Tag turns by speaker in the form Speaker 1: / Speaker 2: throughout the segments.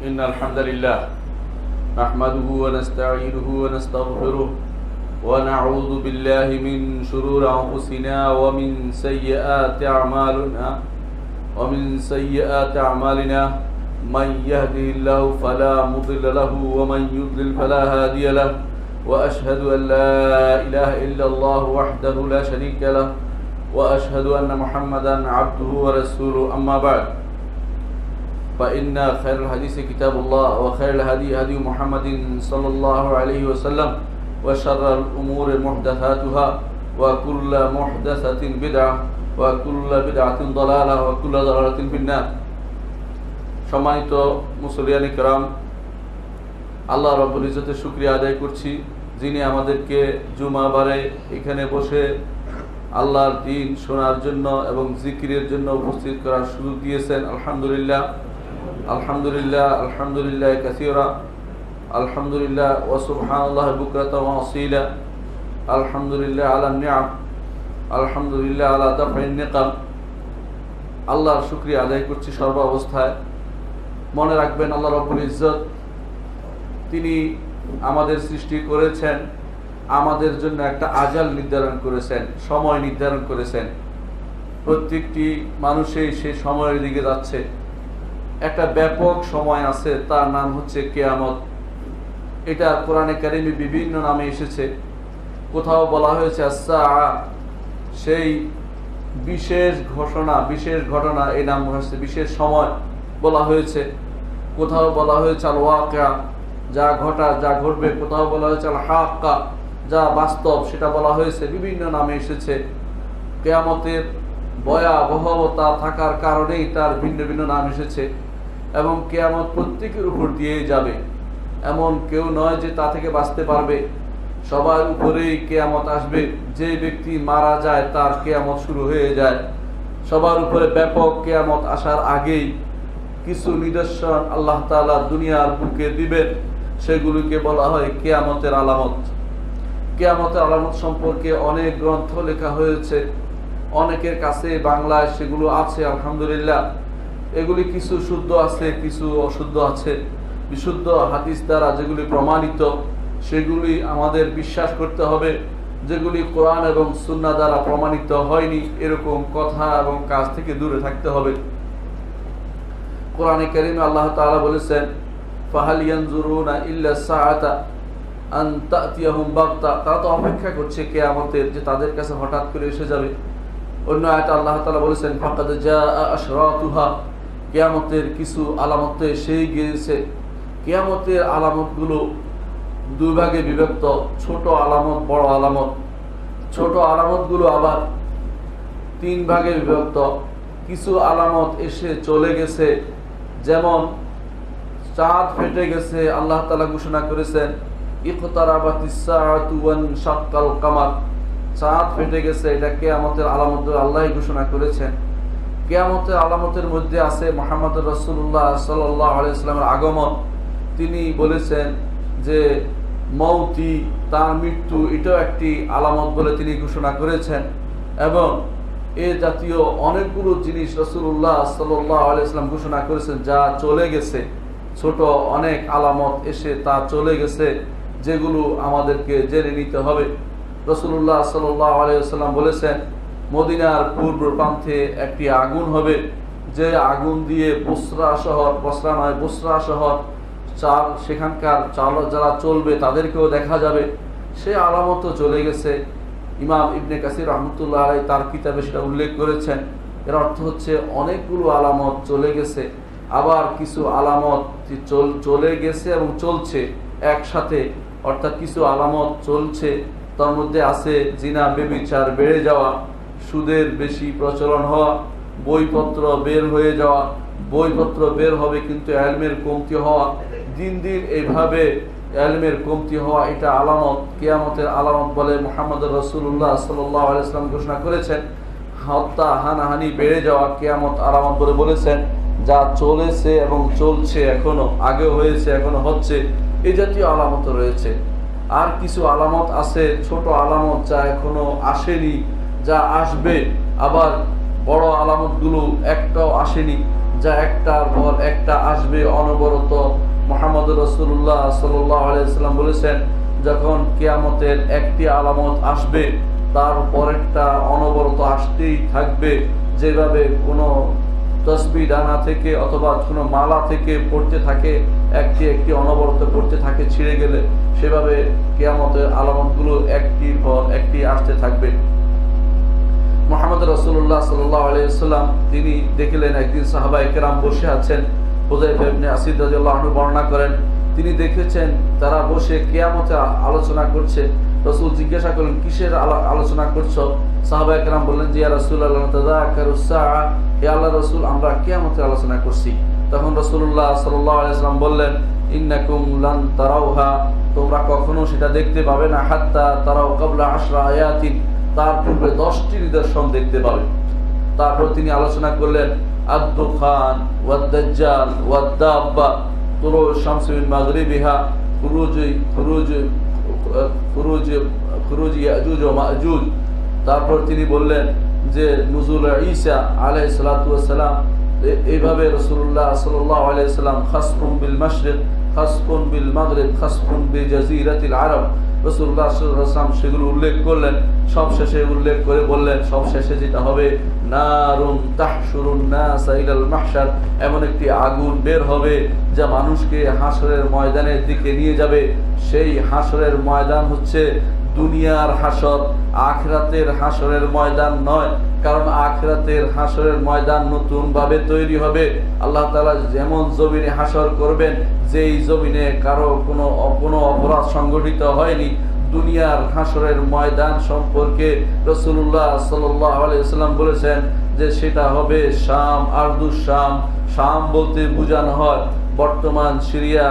Speaker 1: إن الحمد لله نحمده ونستعينه ونستغفره ونعوذ بالله من شرور أنفسنا ومن سيئات أعمالنا من يهده الله فلا مضل له ومن يضلل فلا هادي له وأشهد أن لا إله إلا الله وحده لا شريك له وأشهد أن محمدا عبده ورسوله أما بعد فإن خير الحديث كتاب الله وخير الهدي هدي محمد صلى الله عليه وسلم وشر الأمور محدثاتها وكل محدثة بدعة وكل بدعة ضلالة وكل ضلالة في النار। সম্মানিত মুসলিয়ান কিরাম, আল্লাহ রাব্বুল ইজ্জতের শুকরিয়া আদায় করছি যিনি আমাদেরকে জুমাবারে এখানে বসে আল্লাহর দ্বীন শোনার জন্য এবং জিকিরের জন্য উপস্থিত করার সুযোগ দিয়েছেন। আলহামদুলিল্লাহ আলহামদুলিল্লাহ আলহামদুলিল্লাহ কাসীরা আলহামদুলিল্লাহ ওয়া সুবহানাল্লাহ বুকরাতাও ওয়া আসীলা আলহামদুলিল্লাহ আলা নিআম আলহামদুলিল্লাহ আলা দাফইন নিকাম। আল্লাহর শুকরিয়া আদায় করছি সর্ব অবস্থায়। মনে রাখবেন, আল্লাহ রাব্বুল ইজ্জত তিনি আমাদের সৃষ্টি করেছেন, আমাদের জন্য একটা আজাল নির্ধারণ করেছেন, সময় নির্ধারণ করেছেন। প্রত্যেকটি মানুষই সেই সময়ের দিকে যাচ্ছে। একটা ব্যাপক সময় আছে, তার নাম হচ্ছে কিয়ামত। এটা কোরআনে কারিমে বিভিন্ন নামে এসেছে। কোথাও বলা হয়েছে আস-সাআ, সেই বিশেষ ঘটনা, এই নাম হচ্ছে বিশেষ সময় বলা হয়েছে। কোথাও বলা হয়েছে আল ওয়াকিয়া, যা ঘটবে। কোথাও বলা হয়েছে আল হাক্কা, যা বাস্তব, সেটা বলা হয়েছে। বিভিন্ন নামে এসেছে। কিয়ামতের ভয়াবহতা থাকার কারণেই তার ভিন্ন ভিন্ন নাম এসেছে। এবং কিয়ামত প্রত্যেকের উপর দিয়ে যাবে, এমন কেউ নয় যে তা থেকে বাঁচতে পারবে। সবার উপরেই কিয়ামত আসবে। যে ব্যক্তি মারা যায় তার কিয়ামত শুরু হয়ে যায়। সবার উপরে ব্যাপক কিয়ামত আসার আগেই কিছু নিদর্শন আল্লাহ তাআলা দুনিয়ার বুকে দিবেন, সেগুলিকে বলা হয় কিয়ামতের আলামত। কিয়ামতের আলামত সম্পর্কে অনেক গ্রন্থ লেখা হয়েছে, অনেকের কাছে বাংলায় সেগুলো আছে। আলহামদুলিল্লাহ, এগুলি কিছু শুদ্ধ আছে, কিছু অশুদ্ধ আছে। বিশুদ্ধ হাদিস দ্বারা যেগুলি প্রমাণিত সেগুলি আমাদের বিশ্বাস করতে হবে। যেগুলি কোরআন এবং সুন্নাহ দ্বারা প্রমাণিত হয়নি, এরকম কথা এবং কাজ থেকে দূরে থাকতে হবে। কোরআনে কারিমে আল্লাহ তাআলা বলেছেন, ফাহাল ইয়ানজুরুনা ইল্লা সাআতা আন তাতিয়াহুম বাগতা। তারা তো অপেক্ষা করছে কিয়ামতের, যে তাদের কাছে হঠাৎ করে এসে যাবে। অন্য আয়াতে আল্লাহ তাআলা বলেছেন, ফাকাদ জাআ আশরাতুহা, কিয়ামতের কিছু আলামত এসেই গিয়েছে। কিয়ামতের আলামতগুলো দুই ভাগে বিভক্ত, ছোট আলামত, বড় আলামত। ছোট আলামতগুলো আবার তিন ভাগে বিভক্ত। কিছু আলামত এসে চলে গেছে, যেমন চাঁদ ফেটে গেছে। আল্লাহ তাআলা ঘোষণা করেছেন, ইকতারাবাতিস সাআতু ওয়ানশাক্কাল কামার। চাঁদ ফেটে গেছে, এটা কিয়ামতের আলামত আল্লাহই ঘোষণা করেছেন। কিয়ামতের আলামতের মধ্যে আছে মুহাম্মদুর রাসূলুল্লাহ সাল্লাল্লাহু আলাইহি ওয়াসাল্লামের আগমন। তিনি বলেছেন যে মৌতি, তার মৃত্যু, এটাও একটি আলামত বলে তিনি ঘোষণা করেছেন। এবং এ জাতীয় অনেকগুলো জিনিস রাসূলুল্লাহ সাল্লাল্লাহু আলাইহি ওয়াসাল্লাম ঘোষণা করেছেন, যা চলে গেছে। ছোট অনেক আলামত এসে তা চলে গেছে, যেগুলো আমাদেরকে জেনে নিতে হবে। রাসূলুল্লাহ সাল্লাল্লাহু আলাইহি ওয়াসাল্লাম বলেছেন, মদিনার পূর্ব প্রান্তে একটি আগুন হবে, যে আগুন দিয়ে বসরা শহর সেখানকার যারা চলবে তাদেরকেও দেখা যাবে। সে আলামতও চলে গেছে। ইমাম ইবনে কাসির রাহমাতুল্লাহ আলাইহি তার কিতাবে সেটা উল্লেখ করেছেন। এর অর্থ হচ্ছে অনেকগুলো আলামত চলে গেছে, আবার কিছু আলামত চলে গেছে এবং চলছে একসাথে। অর্থাৎ কিছু আলামত চলছে, তার মধ্যে আছে জিনা ব্যভিচার বেড়ে যাওয়া, সুদের বেশি প্রচলন হওয়া, বইপত্র বের হয়ে যাওয়া। বইপত্র বের হবে কিন্তু ইলমের কমতি হওয়া। দিন দিন এইভাবে ইলমের কমতি হওয়া, এটা আলামত, কিয়ামতের আলামত বলে মুহাম্মদুর রাসূলুল্লাহ সাল্লাল্লাহু আলাইহি ওয়াসাল্লাম ঘোষণা করেছেন। হত্যা হানাহানি বেড়ে যাওয়া কিয়ামত আলামত বলে বলেছেন। যা চলেছে এবং চলছে, এখনো আগেও হয়েছে, এখনো হচ্ছে, এই জাতীয় আলামত রয়েছে। আর কিছু আলামত আছে ছোট আলামত, যা এখনো আসেনি, যা আসবে। আবার বড় আলামতগুলো একটাও আসেনি, যা একটার পর একটা আসবে অনবরত। মুহাম্মদ রাসূলুল্লাহ সাল্লাল্লাহু আলাইহি ওয়াসাল্লাম বলেছেন, যখন কিয়ামতের একটি আলামত আসবে তার পরেরটা অনবরত আসতেই থাকবে। যেভাবে কোনো তসবিহ ডানা থেকে অথবা কোনো মালা থেকে পড়তে থাকে, একটি একটি অনবরত পড়তে থাকে ছিঁড়ে গেলে, সেভাবে কিয়ামতের আলামতগুলো একটির পর একটি আসতে থাকবে। মুহাম্মদ রাসূলুল্লাহ সাল্লাল্লাহু আলাইহি ওয়াসাল্লাম তিনি দেখলেন একদিন সাহাবায়ে কেরাম বসে আছেন। হুযায়ফা ইবনে আসিদ রাদিয়াল্লাহু আনহু বর্ণনা করেন, তিনি দেখেছেন তারা বসে কিয়ামতের আলোচনা করছে। রাসূল জিজ্ঞাসা করলেন, কিসের আলোচনা করছো? সাহাবায়ে কেরাম বললেন যে, ইয়া রাসূলুল্লাহ তাযাকারুস সাআ, হে আল্লাহর রাসূল, আমরা কিয়ামতের আলোচনা করছি। তখন রাসূলুল্লাহ সাল্লাল্লাহু আলাইহি ওয়াসাল্লাম বললেন, ইন্নাকুম লান তারাউহা, তোমরা কখনো সেটা দেখতে পাবে না, হাত্তা তারাউ ক্বাবলা 10 আয়াতিন, তার পূর্বে 10টি নিদর্শন দেখতে পাবে। তারপর তিনি আলোচনা করলেন আদ-দুখান ওয়াদ-দাজ্জাল ওয়াদ-দাব্বা, তুলুউ শামসি মিন মাগরিবিহা, খুরুজ ইয়াজুজ ওয়া মাজুজ। তারপর তিনি বললেন যে নুজুল ঈসা আলাইহিস সালাতু ওয়াস সালাম। এইভাবে রাসূলুল্লাহ সাল্লাল্লাহু আলাইহি ওয়াসাল্লাম খাসফুন বিল মাশরিক, খাসফুন বিল মাগরিব, খাসফুন বিজাজিরাতিল আরব, রাসূলুল্লাহ সাল্লাল্লাহু আলাইহি ওয়াসাল্লাম সেগুলো উল্লেখ করলেন। সব শেষে উল্লেখ করে বললেন, সব শেষে যেটা হবে, নারুন তাহশুরুন নাস ইলাল মাহশার, এমন একটি আগুন বের হবে যা মানুষকে হাসরের ময়দানের দিকে নিয়ে যাবে। সেই হাসরের ময়দান হচ্ছে দুনিয়ার হাসর, আখিরাতের হাসরের ময়দান নয়। কারণ আখিরাতের হাসরের ময়দান নতুন ভাবে তৈরি হবে। আল্লাহ তাআলা যেমন জমিনে হাসর করবেন, যেই জমিনে কারো কোনো অপরাধ সংগঠিত হয়নি, দুনিয়ার হাসরের ময়দান সম্পর্কে রাসূলুল্লাহ সাল্লাল্লাহু আলাইহি ওয়াসাল্লাম বলেছেন যে সেটা হবে শাম, আরদুস শাম। শাম বলতে বোঝানো হয় বর্তমান সিরিয়া,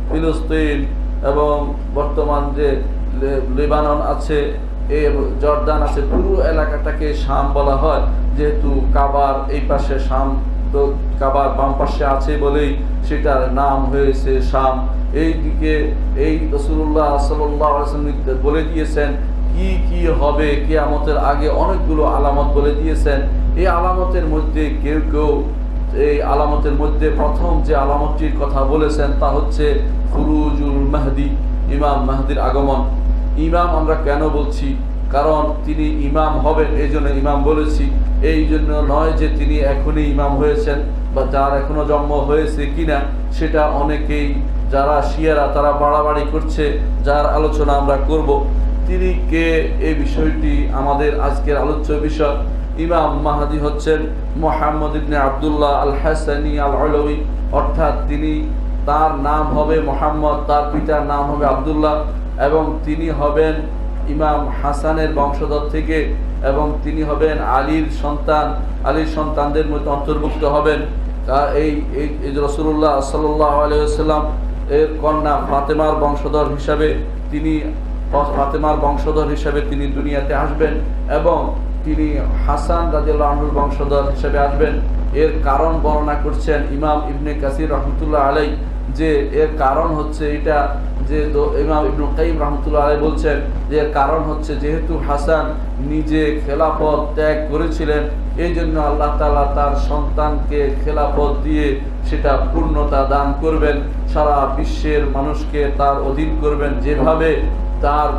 Speaker 1: ফিলিস্তিন এবং বর্তমান যে লেবানন আছে, জর্দান আছে, পুরো এলাকাটাকে শাম বলা হয়। যেহেতু কাবার এই পাশে শাম, তো কাবার বাম পাশে আছে বলেই সেটার নাম হয়েছে শাম। এই দিকে এই রাসূলুল্লাহ সাল্লাল্লাহু আলাইহি ওয়াসাল্লাম বলে দিয়েছেন কি কি হবে কিয়ামতের আগে, অনেকগুলো আলামত বলে দিয়েছেন। এই আলামতের মধ্যে কেউ কেউ এই আলামতের মধ্যে প্রথম যে আলামতটির কথা বলেছেন তা হচ্ছে খুরুজুল মাহদি, ইমাম মাহদির আগমন। ইমাম আমরা কেন বলছি? কারণ তিনি ইমাম হবেন, এই জন্য ইমাম বলেছি। এই জন্য নয় যে তিনি এখনই ইমাম হয়েছেন বা যার এখনো জন্ম হয়েছে কিনা, সেটা অনেকেই যারা শিয়ারা তারা বাড়াবাড়ি করছে, যার আলোচনা আমরা করব। তিনি কে, এই বিষয়টি আমাদের আজকের আলোচ্য বিষয়। ইমাম মাহদি হচ্ছেন মুহাম্মদ ইবনে আব্দুল্লাহ আল হাসানি আল আলাউই, অর্থাৎ তিনি, তার নাম হবে মুহাম্মদ, তার পিতার নাম হবে আব্দুল্লাহ, এবং তিনি হবেন ইমাম হাসানের বংশধর থেকে, এবং তিনি হবেন আলীর সন্তান, আলীর সন্তানদের মধ্যে অন্তর্ভুক্ত হবেন। এই রাসূলুল্লাহ সাল্লাল্লাহু আলাইহি ওয়াসাল্লাম এর কন্যা ফাতেমার বংশধর হিসাবে তিনি দুনিয়াতে আসবেন, এবং তিনি হাসান রাদিয়াল্লাহু আনহুর বংশধর হিসেবে আসবেন। এর কারণ বর্ণনা করছেন ইমাম ইবনে কাসির রাহমাতুল্লাহ আলাইহি, যে এর কারণ হচ্ছে এটা, যে ইমাম ইবনে কাইয়িম রাহমাতুল্লাহ আলাইহি বলছেন যে এর কারণ হচ্ছে যেহেতু হাসান নিজে খেলাফত ত্যাগ করেছিলেন, এই জন্য আল্লাহ তাআলা তার সন্তানকে খেলাফত দিয়ে সেটা পূর্ণতা দান করবেন, সারা বিশ্বের মানুষকে তার অধীন করবেন। যেভাবে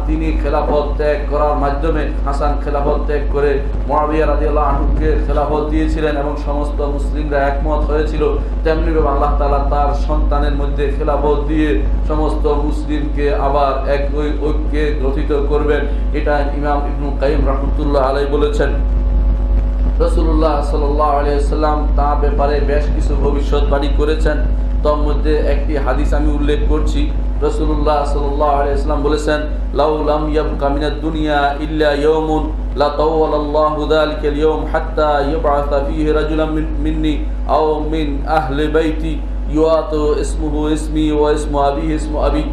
Speaker 1: তিনি খেলাফত ত্যাগ করার মাধ্যমে, হাসান খেলাফত ত্যাগ করে মুআবিয়া রাদিয়াল্লাহু আনহুকে খেলাফত দিয়েছিলেন এবং সমস্ত মুসলিমরা একমত হয়েছিল, তেমনিভাবে আল্লাহ তাআলা তার সন্তানের মধ্যে খেলাফত দিয়ে সমস্ত মুসলিমকে আবার এক ঐক্যে গ্রথিত করবেন। এটা ইমাম ইবনে কাইয়িম রাহমাতুল্লাহ আলাইহি বলেছেন। রাসূলুল্লাহ সাল্লাল্লাহু আলাইহি ওয়াসাল্লাম তার ব্যাপারে বেশ কিছু ভবিষ্যৎবাণী করেছেন। তার মধ্যে একটি হাদিস আমি উল্লেখ করছি। রাসূলুল্লাহ সাল্লাল্লাহু আলাইহি ওয়াসাল্লাম বলেছেন, লাউ লাম ইয়াবকা মিনাদ দুনিয়া ইল্লা ইয়াওমুন লা তাওয়ালাল্লাহু যালিকাল ইয়াওম হাত্তা ইবআসা ফীহি রাজুলান মিন্নি আও মিন আহলি বাইতি ইউআতু ইসমুহু ইসমি ওয়া ইসমু আবিহি ইসমু আবি।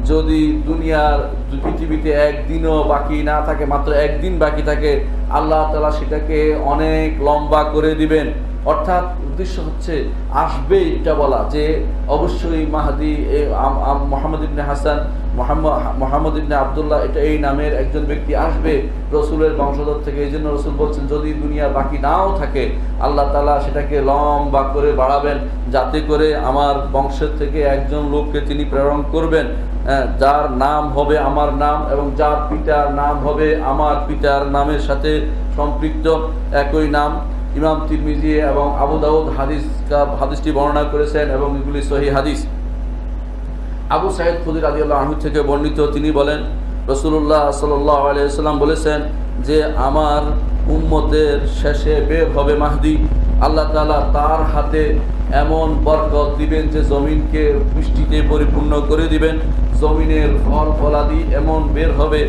Speaker 1: যদি দুনিয়ার পৃথিবীতে একদিনও বাকি না থাকে, মাত্র একদিন বাকি থাকে, আল্লাহ তাআলা সেটাকে অনেক লম্বা করে দিবেন। অর্থাৎ উদ্দেশ্য হচ্ছে আসবে এটা বলা যে অবশ্যই মাহদি মোহাম্মদ ইবনে হাসান মোহাম্মদ ইবনে আবদুল্লাহ এটা এই নামের একজন ব্যক্তি আসবে রসুলের বংশধর থেকে। এই জন্য রসুল বলছেন যদি দুনিয়া বাকি নাও থাকে আল্লাহ তাআলা সেটাকে লম্বা করে বাড়াবেন, যাতে করে আমার বংশের থেকে একজন লোককে তিনি প্রেরণ করবেন যার নাম হবে আমার নাম এবং যার পিতার নাম হবে আমার পিতার নামের সাথে সম্পৃক্ত একই নাম। ইমাম তিরমিজি এবং আবু দাউদ হাদিসটি বর্ণনা করেছেন এবং এগুলি সহিহ হাদিস। আবু সাঈদ খুদরি রাদিয়াল্লাহু আনহু থেকে বর্ণিত, তিনি বলেন রাসূলুল্লাহ সাল্লাল্লাহু আলাইহি ওয়াসাল্লাম বলেছেন যে আমার উম্মতের শেষে বের হবে মাহদি, আল্লাহ তাআলা তার হাতে এমন বরকত দিবেন যে জমিনকে বৃষ্টিতে পরিপূর্ণ করে দিবেন, জমিনের ফল ফলাদি এমন বের হবে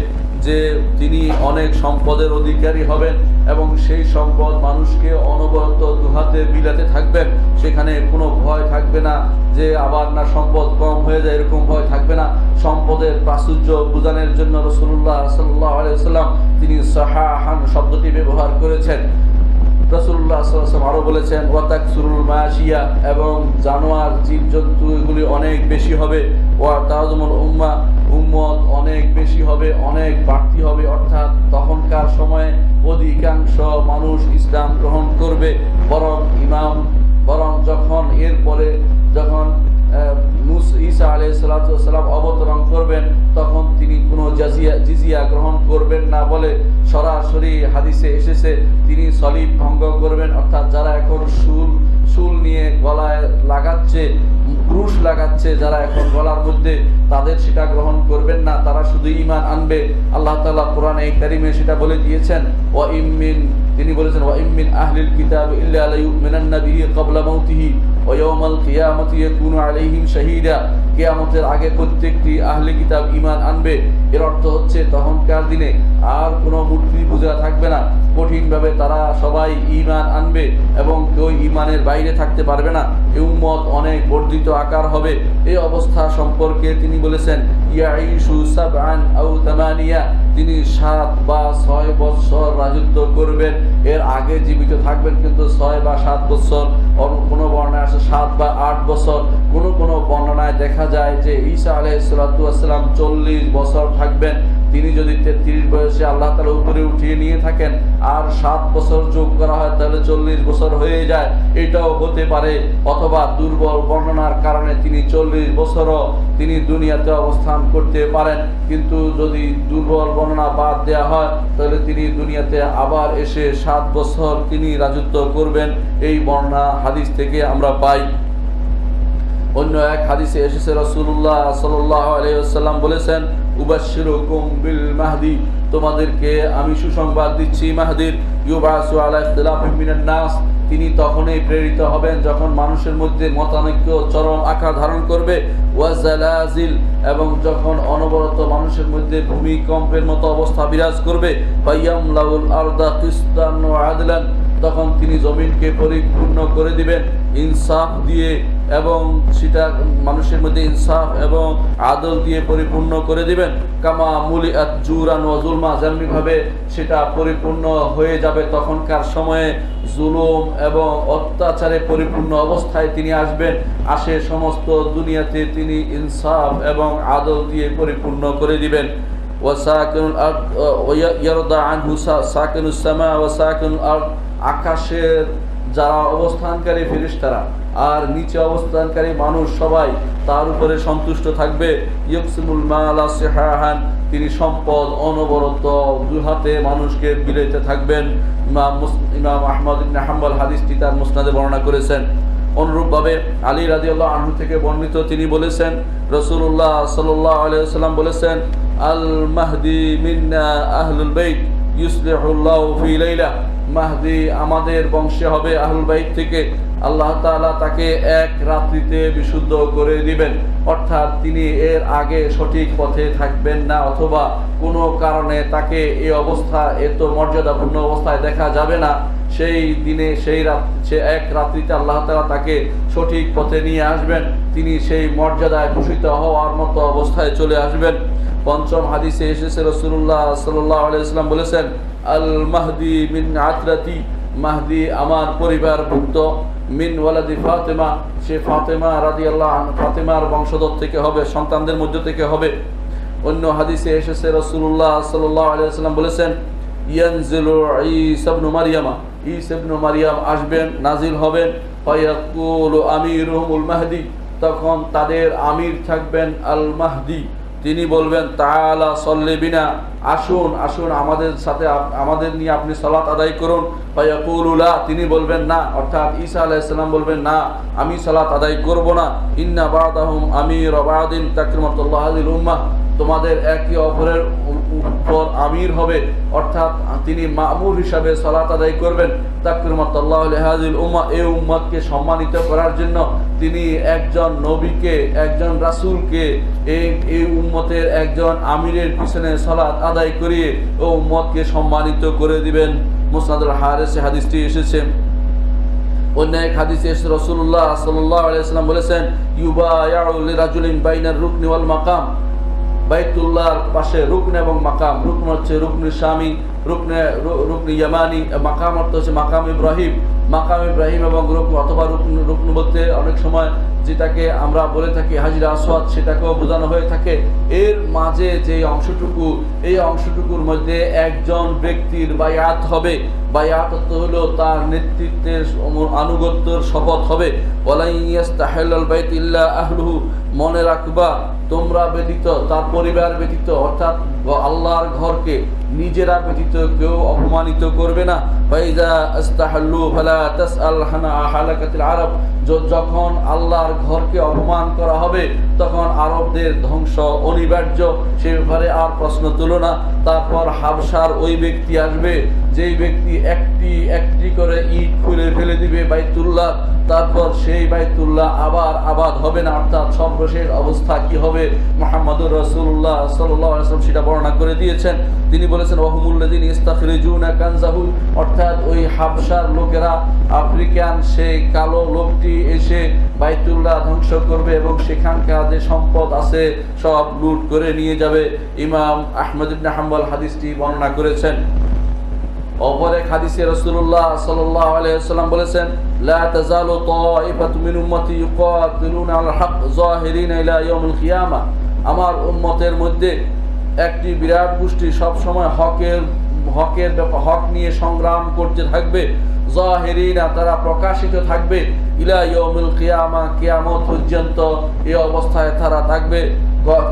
Speaker 1: যে তিনি অনেক সম্পদের অধিকারী হবেন এবং সেই সম্পদ মানুষকে অনবরত দুহাতে বিলাতে থাকবেন। সেখানে কোনো ভয় থাকবে না যে আবার না সম্পদ কম হয়ে যায়, এরকম ভয় থাকবে না। সম্পদের প্রাচুর্য বোঝানোর জন্য রাসূলুল্লাহ সাল্লাল্লাহু আলাইহি ওয়াসাল্লাম তিনি সাহাহান শব্দটি ব্যবহার করেছেন। রাসূলুল্লাহ সাল্লাল্লাহু আলাইহি ওয়াসাল্লাম আরো বলেছেন ওয়াতাকসুরুল মাশিয়া, এবং জানোয়ার জীবজন্তু এগুলি অনেক বেশি হবে। ওয়া তাজমুল উম্মত অনেক বেশি হবে, অনেক বাড়তি হবে। অর্থাৎ তখনকার সময়ে অধিকাংশ মানুষ ইসলাম গ্রহণ করবে, বরং যখন এরপরে যখন ঈসা আলাইহিস সালাতু ওয়াস সালাম অবতরণ করবেন তখন তিনি কোনো জিজিয়া গ্রহণ করবেন না বলে সরাসরি হাদিসে এসেছে। তিনি সলিব ভঙ্গ করবেন, অর্থাৎ যারা এখন শুল নিয়ে গলায় লাগাচ্ছে, ক্রুশ লাগাচ্ছে যারা এখন গলার মধ্যে, তাদের সেটা গ্রহণ করবেন না, তারা শুধু ঈমান আনবে। আল্লাহ তাআলা কোরআনে কারীমে সেটা বলে দিয়েছেন তিনি বলেছেন ওয়া ইমিন আহলিল কিতাব ইল্লা লা ইউমিনান্না বিহি ক্বাবলা মাউতিহি ওয়া ইয়াউমাল কিয়ামাতি ইয়াকুনু আলাইহিম শাহীদা। কিয়ামতের আগে প্রত্যেকটি আহলে কিতাব ঈমান আনবে। এর অর্থ হচ্ছে তখনকার দিনে আর কোনো মূর্তি পূজা থাকবে না, কঠিনভাবে তারা সবাই ঈমান আনবে এবং কেউ ঈমানের বাইরে থাকতে পারবে না। এই উম্মত অনেক বর্ধিত আকার হবে। এই অবস্থা সম্পর্কে তিনি বলেছেন ইয়াঈশু সাবআন আও তামানিয়া, তিনি 7 বা 6 বছর রাজত্ব করবেন। এর আগে জীবিত থাকবেন কিন্তু 6 বা 7 বছর, কোনো বর্ণনায় আছে 7 বা 8 বছর। কোনো বর্ণনায় দেখা যায় যে ঈসা আলাইহিস সালাতু ওয়াস সালাম 40 বছর থাকবেন। তিনি যদি 33 বয়সে আল্লাহ তাআলা উপরে উঠিয়ে নিয়ে থাকেন আর 7 বছর যোগ করা হয় তাহলে 40 বছর হয়ে যায়, এটাও হতে পারে। অথবা দুর্বল বর্ণনার কারণে তিনি 40 বছরও তিনি দুনিয়াতে অবস্থান করতে পারেন, কিন্তু যদি দুর্বল বর্ণনা বাদ দেওয়া হয় তাহলে তিনি দুনিয়াতে আবার এসে 7 বছর তিনি রাজত্ব করবেন। এই বর্ণনা হাদিস থেকে আমরা পাই। অন্য এক হাদিসে এসেছে রাসূলুল্লাহ সাল্লাল্লাহু আলাইহি ওয়াসাল্লাম বলেছেন উবাশশিরুকুম বিল মাহদি, তোমাদেরকে আমি সুসংবাদ দিচ্ছি মাহদির। ইউবাসু আলা ইখতিলাফিন মিনান নাস, তিনি তখনই প্রেরিত হবেন যখন মানুষের মধ্যে মতানৈক্য চরম আকার ধারণ করবে। ওয়াজালাজিল, এবং যখন অনবরত মানুষের মধ্যে ভূমিকম্পের মতো অবস্থা বিরাজ করবে। ফায়ামলাউল আরদা কিসতান ওয়া আদলান, তখন তিনি জমিনকে পরিপূর্ণ করে দিবেন ইনসাফ দিয়ে, এবং সেটা মানুষের মধ্যে ইনসাফ এবং আদল দিয়ে পরিপূর্ণ করে দিবেন। কামা মুলিআত জুরান ওয়া যুলমা, যেমনিভাবে সেটা পরিপূর্ণ হয়ে যাবে তখনকার সময়ে জুলুম এবং অত্যাচারে পরিপূর্ণ অবস্থায় তিনি আসবেন। আসে সমস্ত দুনিয়াতে তিনি ইনসাফ এবং আদল দিয়ে পরিপূর্ণ করে দিবেন। ওয়াসাকিনুল আরদ ইয়ারদা আনহু সাকিনুস সামা ওয়া সাকিনুল আরদ, আকাশের যারা অবস্থানকারী ফেরেশতারা আর নিচে অবস্থানকারী মানুষ সবাই তার উপরে সন্তুষ্ট থাকবে। ইয়াকসিমুল মালা সিহাহান, তিনি সম্পদ অনবরত দুই হাতে মানুষকে বিলাইতে থাকবেন। ইমাম আহমদ ইবনে হাম্বল হাদিসটি তার মুসনাদে বর্ণনা করেছেন। অনুরূপভাবে আলী রাদিয়াল্লাহু আনহু থেকে বর্ণিত, তিনি বলেছেন রাসূলুল্লাহ সাল্লাল্লাহু আলাইহি ওয়াসাল্লাম বলেছেন আল মাহদি মিন্না আহলুল বাইত ইউসলিহুল্লাহু ফি লাইলা, মাহদি আমাদের বংশে হবে আহলুল বাইত থেকে, আল্লাহ তাআলা তাকে এক রাত্রিতে বিশুদ্ধ করে দিবেন। অর্থাৎ তিনি এর আগে সঠিক পথে থাকবেন না, অথবা কোনো কারণে তাকে এই অবস্থা এত মর্যাদাপূর্ণ অবস্থায় দেখা যাবে না। সেই দিনে সে এক রাত্রিতে আল্লাহ তাআলা তাকে সঠিক পথে নিয়ে আসবেন, তিনি সেই মর্যাদায় ভূষিত হওয়ার মতো অবস্থায় চলে আসবেন। পঞ্চম হাদিসে এসেছে রাসূলুল্লাহ সাল্লাল্লাহু আলাইহি ওয়াসাল্লাম বলেছেন আল মাহদি মিন আতরাতি মাহদি আমার পরিবারভুক্ত, মিন ওয়ালাদি ফাতেমা, সে ফাতেমা রাদিয়াল্লাহু আনহা, ফাতেমার বংশধর থেকে হবে, সন্তানদের মধ্য থেকে হবে। অন্য হাদিসে এসেছে রাসূলুল্লাহ সাল্লাল্লাহু আলাইহি ওয়াসাল্লাম বলেছেন, ইয়ানজিলু ঈসা ইবনে মারইয়ামা, ঈসা ইবনে মারইয়াম আসবেন, নাজিল হবেন, ফায়াকুলু আমিরুহুমুল মাহদি, তখন তাদের আমির থাকবেন আল মাহদি। তিনি বলবেন, তাআলা সল্লি বিনা, আসুন আসুন আমাদের সাথে, আমাদের নিয়ে আপনি সালাত আদায় করুন। ফায়াকুলু লা, তিনি বলবেন না, অর্থাৎ ঈসা আলাইহিস সালাম বলবেন না, আমি সালাত আদায় করব না। ইন্না বা'দাহুম আমির ওয়া বা'দিন তাকরিমাতুল্লাহ হাযিল উম্মাহ, তোমাদের একে অপরের উপর আমির হবে, অর্থাৎ তিনি মামুর হিসাবে সালাত আদায় করবেন। তাকরিমাতুল্লাহ হাযিল উম্মাহ, এই উম্মতকে সম্মানিত করার জন্য তিনি একজন নবীকে, একজন রাসূলকে এই উম্মতের একজন আমিরের পিছনে সালাত আদায় করিয়ে ও উম্মতকে সম্মানিত করে দিবেন। মুসনাদুল হারিসে হাদিসটি এসেছে। অন্য এক হাদিসে এসে রাসূলুল্লাহ সাল্লাল্লাহু আলাইহি ওয়াসাল্লাম বলেছেন, ইউবায়াউ লিরাজুলিন বাইনার রুকনি ওয়াল মাকাম, বাইতুল্লাহর পাশে রুকন এবং মাকাম, রুকন হচ্ছে রুকনি শামি, রুকনি ইয়ামানি, মাকাম অর্থ হচ্ছে মাকাম ইব্রাহিম, মাকাম ইব্রাহিম এবং রুকন অথবা রুকন বলতে অনেক সময় যেটাকে আমরা বলে থাকি হাজরা আসওয়াদ, সেটাকেও বোঝানো হয়ে থাকে। এর মাঝে যে অংশটুকু, এই অংশটুকুর মধ্যে একজন ব্যক্তির বায়াত হবে। বায়াত অর্থ হলো তার নেতৃত্বের আনুগত্যের শপথ হবে। ওয়ালা ইয়াস্তাহিলুল বাইত ইল্লা আহলুহু, মনে রাখবা তোমরা ব্যতীত, তার পরিবার ব্যতীত, অর্থাৎ আল্লাহর ঘরকে নিজেরা ব্যতীত কেউ অপমানিত করবে না। ফাইজা আস্তাহাল্লু ফালা তাসআল হানা হালাকাতিল আরব, যখন আল্লাহর ঘরকে অপমান করা হবে তখন আরবদের ধ্বংস অনিবার্য, সে ব্যাপারে আর প্রশ্ন তুলো না। তারপর হাবশার ওই ব্যক্তি আসবে, যেই ব্যক্তি একটি একটি করে ইট খুলে ফেলে দিবে বাইতুল্লাহ, তারপর সেই বাইতুল্লাহ আবার আবাদ হবে না, অর্থাৎ সর্বশেষ অবস্থা কি হবে মুহাম্মদুর রাসূলুল্লাহ সাল্লাল্লাহু আলাইহি ওয়াসাল্লাম সেটা বর্ণনা করে দিয়েছেন। তিনি বলেছেন, ওয়াহুমুল্লাযিনা ইস্তাখরিজুনা কানজাহু, অর্থাৎ ওই হাবশার লোকেরা, আফ্রিকান সেই কালো লোকটি এসে বাইতুল্লাহ ধ্বংস করবে এবং সেখানকার যে সম্পদ আছে সব লুট করে নিয়ে যাবে। ইমাম আহমদ ইবনে হাম্বল হাদিসটি বর্ণনা করেছেন। অপর এক হাদিসে রাসূলুল্লাহ সাল্লাল্লাহু আলাইহি ওয়াসাল্লাম বলেছেন, লা তাযালু তাইফাতুম মিন উম্মতি ইউকাতিলুনা আল হক যাহিরিনা ইলা ইয়াউমিল কিয়ামা, আমার উম্মতের মধ্যে একটি বিরাট গোষ্ঠী সব সময় হক নিয়ে সংগ্রাম করতে থাকবে। যাহিরিনা, তারা প্রকাশিত থাকবে, ইলা ইয়াউমিল কিয়ামা, কিয়ামত পর্যন্ত এই অবস্থায় তারা থাকবে।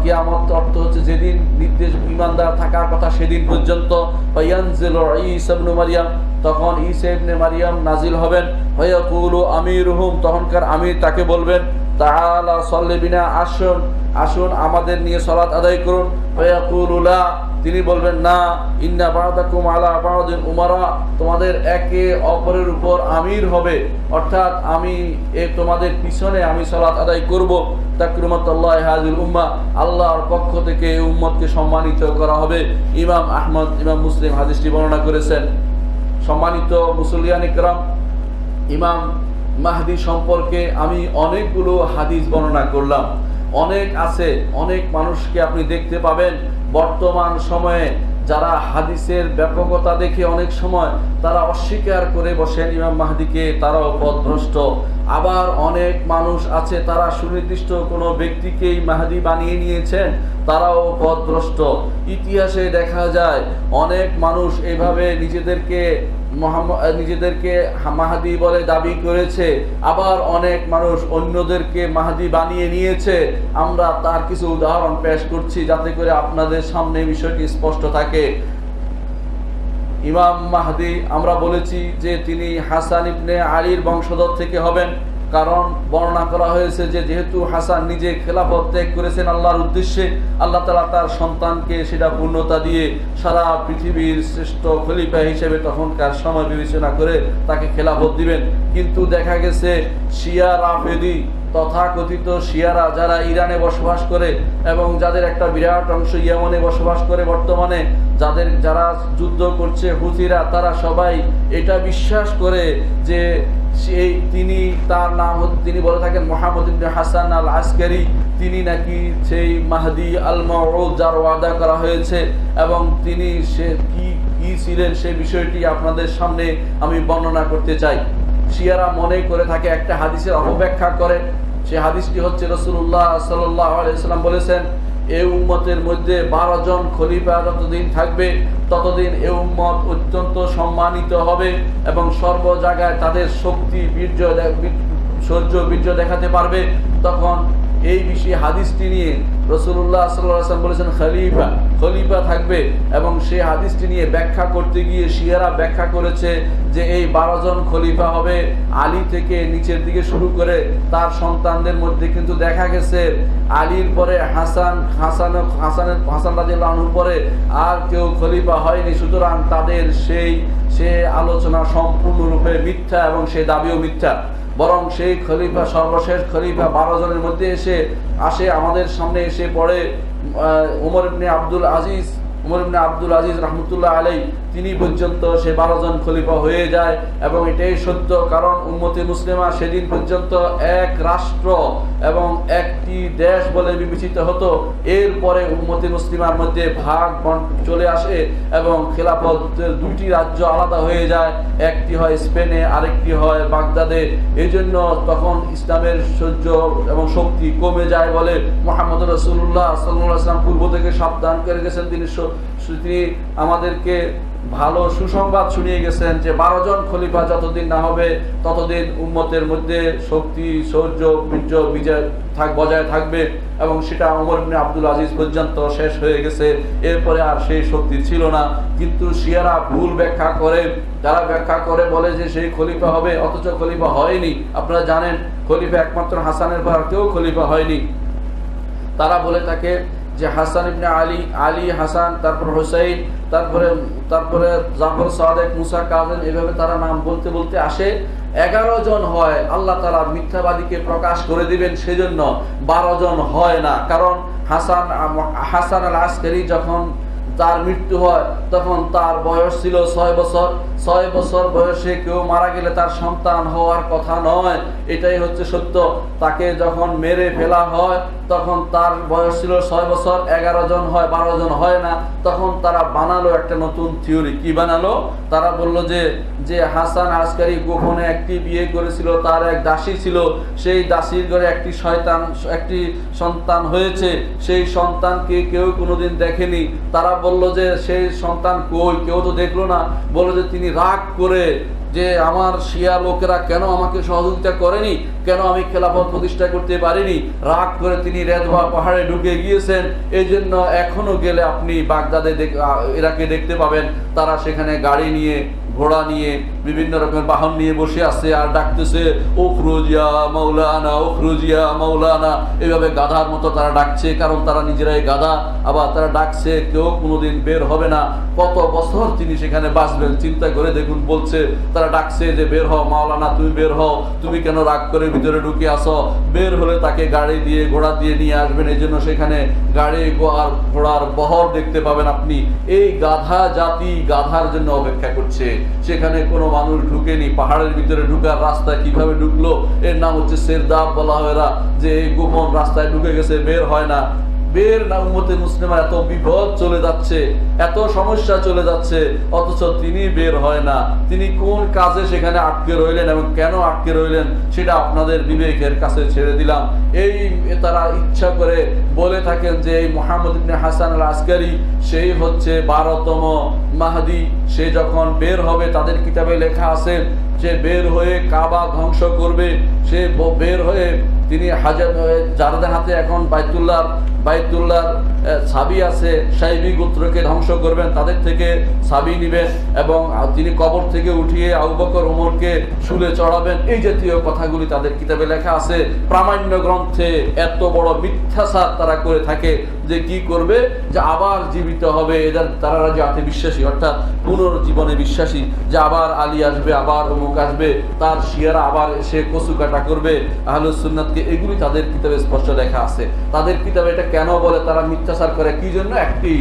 Speaker 1: কিয়ামত অর্থ হচ্ছে যেদিন নির্দেশ ঈমানদার থাকার কথা সেদিন পর্যন্ত। ফায়ানজিলু ঈসা ইবনে মারইয়াম, তখন ঈসা ইবনে মারইয়াম নাজিল হবেন। ফায়াকুলু আমিরুহুম, তখনকার আমির তাকে বলবেন, তাআলা সল্লি বিনা, আসুন আসুন আমাদের নিয়ে সালাত আদায় করুন। ফায়াকুলু লা, তিনি বলবেন না, ইন্না বা'দাকুম আলা বা'দিন উমারা, তোমাদের একে অপরের উপর আমির হবে, অর্থাৎ আমি তোমাদের পিছনে আমি সালাত আদায় করব। তাকরিমাতুল্লাহ হাযিল উম্মাহ, আল্লাহর পক্ষ থেকে এই উম্মতকে সম্মানিত করা হবে। ইমাম আহমদ, ইমাম মুসলিম হাদিসটি বর্ণনা করেছেন। সম্মানিত মুসল্লিয়ান ইকরাম, ইমাম মাহদি সম্পর্কে আমি অনেকগুলো হাদিস বর্ণনা করলাম। অনেক আছে, অনেক মানুষকে আপনি দেখতে পাবেন বর্তমান সময়ে যারা হাদিসের ব্যাপকতা দেখে অনেক সময় তারা অস্বীকার করে বসেন ইমাম মাহদিকে, তারাও পথভ্রষ্ট। আবার অনেক মানুষ আছে তারা সুনির্দিষ্ট কোনো ব্যক্তিকেই মাহদি বানিয়ে নিয়েছেন, তারাও পথভ্রষ্ট। ইতিহাসে দেখা যায় অনেক মানুষ এভাবে নিজেদেরকে মাহদি বলে দাবি করেছে, আবার অনেক মানুষ অন্যদেরকে মাহদি বানিয়ে নিয়েছে। আমরা তার কিছু উদাহরণ পেশ করছি যাতে করে আপনাদের সামনে বিষয়টি স্পষ্ট থাকে। ইমাম মাহদি আমরা বলেছি যে তিনি হাসান ইবনে আলীর বংশধর থেকে হবেন, কারণ বর্ণনা করা হয়েছে যে যেহেতু হাসান নিজে খেলাফত ত্যাগ করেছেন আল্লাহর উদ্দেশ্যে, আল্লাহ তাআলা তার সন্তানকে সেটা পূর্ণতা দিয়ে সারা পৃথিবীর শ্রেষ্ঠ খলিফা হিসেবে তখনকার সময় বিবেচনা করে তাকে খেলাফত দিবেন। কিন্তু দেখা গেছে শিয়া রাফেদি, তথাকথিত শিয়ারা যারা ইরানে বসবাস করে এবং যাদের একটা বিরাট অংশ ইয়েমেনে বসবাস করে বর্তমানে, যারা যুদ্ধ করছে হুথিরা, তারা সবাই এটা বিশ্বাস করে যে তিনি, তার নাম তিনি বলে থাকেন মুহাম্মদ ইবনে হাসান আল আসকারি, তিনি নাকি সেই মাহদি আল মাউউদ যার ওয়াদা করা হয়েছে, এবং তিনি সে কি কি ছিলেন সেই বিষয়টি আপনাদের সামনে আমি বর্ণনা করতে চাই। শিয়ারা মনে করে থাকে, একটা হাদিসের অপব্যাখ্যা করে। সে হাদিসটি হচ্ছে রাসূলুল্লাহ সাল্লাল্লাহু আলাইহি ওয়াসাল্লাম বলেছেন, এই উম্মতের মধ্যে 12 জন খলিফা যতদিন থাকবে ততদিন এই উম্মত অত্যন্ত সম্মানিত হবে এবং সর্ব জায়গায় তাদের শক্তি বীর্য দেখাতে পারবে। তখন এই বিষয়ে হাদিসটি নিয়ে রাসূলুল্লাহ সাল্লাল্লাহু আলাইহি ওয়াসাল্লাম বলেছেন খলিফা থাকবে, এবং সেই হাদিসটি নিয়ে ব্যাখ্যা করতে গিয়ে শিয়ারা ব্যাখ্যা করেছে যে এই 12 জন খলিফা হবে আলী থেকে নিচের দিকে শুরু করে তার সন্তানদের মধ্যে কিন্তু দেখা গেছে আলীর পরে হাসান রাদিয়াল্লাহু আনহুর পরে আর কেউ খলিফা হয়নি। সুতরাং তাদের সে আলোচনা সম্পূর্ণরূপে মিথ্যা এবং সেই দাবিও মিথ্যা। বরং সেই খলিফা, সর্বশেষ খলিফা 12 জনের মধ্যে আসে আমাদের সামনে এসে পড়ে ওমর ইবনে আব্দুল আজিজ রাহমাতুল্লাহ আলাইহি। তিনি পর্যন্ত সে 12 জন খলিফা হয়ে যায় এবং এটাই সত্য, কারণ উম্মতে মুসলিমা সেদিন পর্যন্ত এক রাষ্ট্র এবং একটি দেশ বলে বিবেচিত হতো। এরপরে উম্মতে মুসলিমার মধ্যে ভাগ চলে আসে এবং খেলাফতের 2টি রাজ্য আলাদা হয়ে যায়, একটি হয় স্পেনে, আরেকটি হয় বাগদাদে। এই জন্য তখন ইসলামের সহ্য এবং শক্তি কমে যায় বলে মুহাম্মদ রাসূলুল্লাহ সাল্লাল্লাহু আলাইহি ওয়াসাল্লাম পূর্ব থেকে সাবধান করে গেছেন। তিনি আমাদেরকে ভালো সুসংবাদ শুনিয়ে গেছেন যে 12 জন খলিফা যতদিন না হবে ততদিন উম্মতের মধ্যে শক্তি, শৌর্য, বিজয় বজায় থাকবে, এবং সেটা ওমর ইবনে আব্দুল আজিজ পর্যন্ত শেষ হয়ে গেছে। এরপরে আর সেই শক্তি ছিল না। কিন্তু শিয়ারা ভুল ব্যাখ্যা করে, যারা ব্যাখ্যা করে বলে যে সেই খলিফা হবে, অথচ খলিফা হয়নি। আপনারা জানেন খলিফা একমাত্র হাসানের পর কেউ খলিফা হয়নি। তারা বলে থাকে যে হাসান ইবনে আলী হাসান, তারপর হুসাইন, তারপরে জাফর সাদেক, মুসা কাযেম, এভাবে তারা নাম বলতে বলতে আসে 11 জন হয়। আল্লাহ তাআলা মিথ্যাবাদীকে প্রকাশ করে দিবেন, সেজন্য 12 জন হয় না। কারণ হাসান আল আসকারি যখন তার মৃত্যু হয় তখন তার বয়স ছিল 6 বছর। 6 বছর বয়সে কেউ মারা গেলে তার সন্তান হওয়ার কথা নয়, এটাই হচ্ছে সত্য। তাকে যখন মেরে ফেলা হয় তখন তার বয়স ছিল 6 বছর। 11 জন হয়, 12 জন হয় না। তখন তারা বানালো একটা নতুন থিওরি। কি বানালো? তারা বলল যে হাসান আসকারি গোপনে একটি বিয়ে করেছিল, তার এক দাসী ছিল, সেই দাসীর ঘরে একটি সন্তান হয়েছে, সেই সন্তানকে কেউ কোনোদিন দেখেনি। তারা বলল যে সেই সন্তান কই, কেউ তো দেখলো না। বলল যে তিনি রাগ করে যে আমার শিয়া লোকেরা কেন আমাকে সহযোগিতা করেনি, কেন আমি খেলাফত প্রতিষ্ঠা করতে পারিনি, রাগ করে তিনি রেদওয়া পাহাড়ে ঢুকে গিয়েছেন। এই জন্য এখনো গেলে আপনি বাগদাদে ইরাকে দেখতে পাবেন তারা সেখানে গাড়ি নিয়ে, ঘোড়া নিয়ে, বিভিন্ন রকমের বাহন নিয়ে বসে আছে আর ডাকতেছে উখরুজিয়া মাওলানা, উখরুজিয়া মাওলানা। এইভাবে গাধার মতো তারা ডাকছে, কারণ তারা নিজেরাই গাধা। আবার তারা ডাকছে, কেউ কোনোদিন বের হবে না। কত বছর তিনি সেখানে বাঁচবেন চিন্তা করে দেখুন। বলছে, তারা ডাকছে যে বের হও মাওলানা, তুমি বের হও, তুমি কেন রাগ করে ভিতরে ঢুকে আসো? বের হলে তাকে গাড়ি দিয়ে, ঘোড়া দিয়ে নিয়ে আসবেন। এই জন্য সেখানে গাড়ি আর ঘোড়ার বহর দেখতে পাবেন আপনি। এই গাধা জাতি গাধার জন্য অপেক্ষা করছে। সেখানে কোনো মানুষ ঢুকেনি। পাহাড়ের ভিতরে ঢুকার রাস্তা কিভাবে ঢুকলো, এর নাম হচ্ছে সেরদাব বলা হয়। যে এই গোপন রাস্তায় ঢুকে গেছে, বের হয় না। বের না উম্মতে মুসলিমা এত বিপদ চলে যাচ্ছে, এত সমস্যা চলে যাচ্ছে, অথচ তিনি বের হয় না। তিনি কোন কাজে সেখানে আটকে রইলেন এবং কেন আটকে রইলেন সেটা আপনাদের বিবেকের কাছে ছেড়ে দিলাম। তারা ইচ্ছা করে বলে থাকেন যে এই মুহাম্মদ ইবনে হাসান আল আসকারি সেই হচ্ছে 12তম মাহদি। সে যখন বের হবে, তাদের কিতাবে লেখা আছে যে বের হয়ে কাবা ধ্বংস করবে। সে বের হয়ে তিনি যাদের হাতে এখন বাইতুল্লাহর ছাবি আছে, সাইবি গোত্রকে ধ্বংস করবেন, তাদের থেকে ছাবি নিবেন এবং তিনি কবর থেকে উঠিয়ে আবু বকর ওমরকে শুলে চড়াবেন। এই জাতীয় কথাগুলি তাদের কিতাবে লেখা আছে। প্রামাণ্য গ্রন্থে এত বড় মিথ্যাচার তারা করে থাকে যে কি করবে, যে আবার জীবিত হবে। তারা জাতি বিশ্বাসী, অর্থাৎ পুনর্জীবনে বিশ্বাসী, যে আবার আলী আসবে, আবার অমুক আসবে, তার শিয়ারা আবার এসে কচু কাটা করবে আহলুস সুন্নাতকে। এগুলি তাদের কিতাবে স্পষ্ট লেখা আছে। তাদের কিতাবে এটা কেন বলে, তারা মিথ্যাচার করে কি জন্য? একটি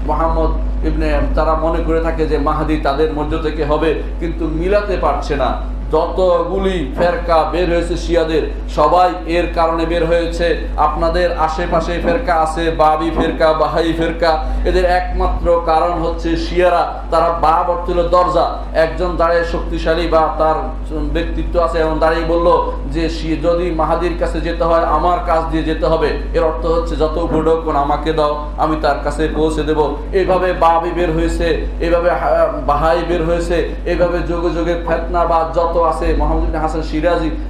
Speaker 1: মুহাম্মদ ইবনে, তারা মনে করে থাকে যে মাহদি তাদের মধ্য থেকে হবে, কিন্তু মিলাতে পারছে না। যতগুলি ফেরকা বের হয়েছে শিয়াদের, সবাই এর কারণে বের হয়েছে। আপনাদের আশেপাশে ফেরকা আছে, বাবি ফেরকা, বাহাই ফেরকা, এদের একমাত্র কারণ হচ্ছে শিয়ারা। তারা বাব অর্থ হলো দরজা। একজন দাঁড়িয়ে শক্তিশালী বা তার ব্যক্তিত্ব আছে এমন দাঁড়িয়ে বলল যে যদি মাহাদির কাছে যেতে হয় আমার কাছ দিয়ে যেতে হবে, এর অর্থ হচ্ছে যত উপঢৌকন আমাকে দাও, আমি তার কাছে পৌঁছে দেব। এইভাবে বাবি বের হয়েছে, এইভাবে বাহাই বের হয়েছে, এইভাবে যুগে যুগে ফেতনা বা যত আছে, মোহাম্মদ ইবনে হাসান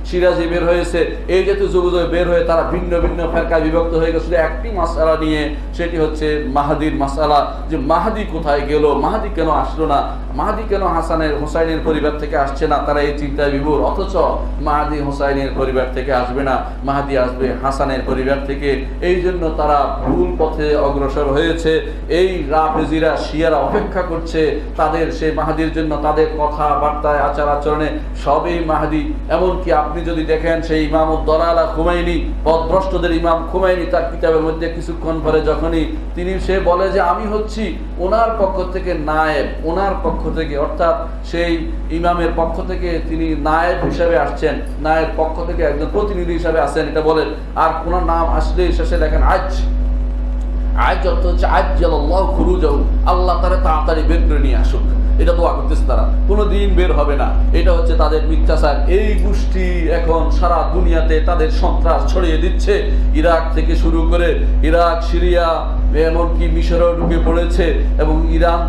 Speaker 1: সিরাজি বের হয়েছে। এই যেহেতু যুগে যুগে বের হয়ে তারা ভিন্ন ভিন্ন ফেরকায় বিভক্ত হয়ে গেছে একটি মাসআলা নিয়ে, সেটি হচ্ছে মাহাদির মাসআলা, যে মাহাদি কোথায় গেল, মাহাদি কেন আসলো না, মাহাদি কেন হোসাইনের পরিবার থেকে আসছে না। তারা এই চিন্তায় বিভোর, অথচ মাহাদি হোসাইনের পরিবার থেকে আসবে না, মাহাদি আসবে হাসানের পরিবার থেকে। এই জন্য তারা ভুল পথে অগ্রসর হয়েছে। এই রাফেজিরা শিয়ারা অপেক্ষা করছে তাদের সেই মাহাদির জন্য, তাদের কথাবার্তায় আচার আচরণে সবই মাহাদি। এমনকি আপনি যদি দেখেন সেই ইমামুদ্দলালা খুমাইনি, পথভ্রষ্টদের ইমাম খুমাইনি, তার কিতাবের মধ্যে কিছুক্ষণ পরে যখনই সে বলে যে আমি হচ্ছি ওনার পক্ষ থেকে নায়েব, ওনার পক্ষ থেকে, অর্থাৎ সেই ইমামের পক্ষ থেকে তিনি নায়েব হিসাবে আসছেন, নায়েব পক্ষ থেকে একজন প্রতিনিধি হিসাবে আসেন, এটা বলেন। আর কোন নাম আসলে শেষে লেখেন আজ অর্থ হচ্ছে আজ্জালাল্লাহু খুরুজাহু, আল্লাহ তারা তাড়াতাড়ি বের করে নিয়ে আসুক। এটা দোয়া করতেছে, তারা কোনোদিন বের হবে না। এটা হচ্ছে তাদের মিথ্যাচার। এই গোষ্ঠী এখন সারা দুনিয়াতে তাদের সন্ত্রাস ছড়িয়ে দিচ্ছে। ইরাক থেকে শুরু করে ইরাক, সিরিয়া, এমনকি মিশরও ঢুকে পড়েছে এবং ইরান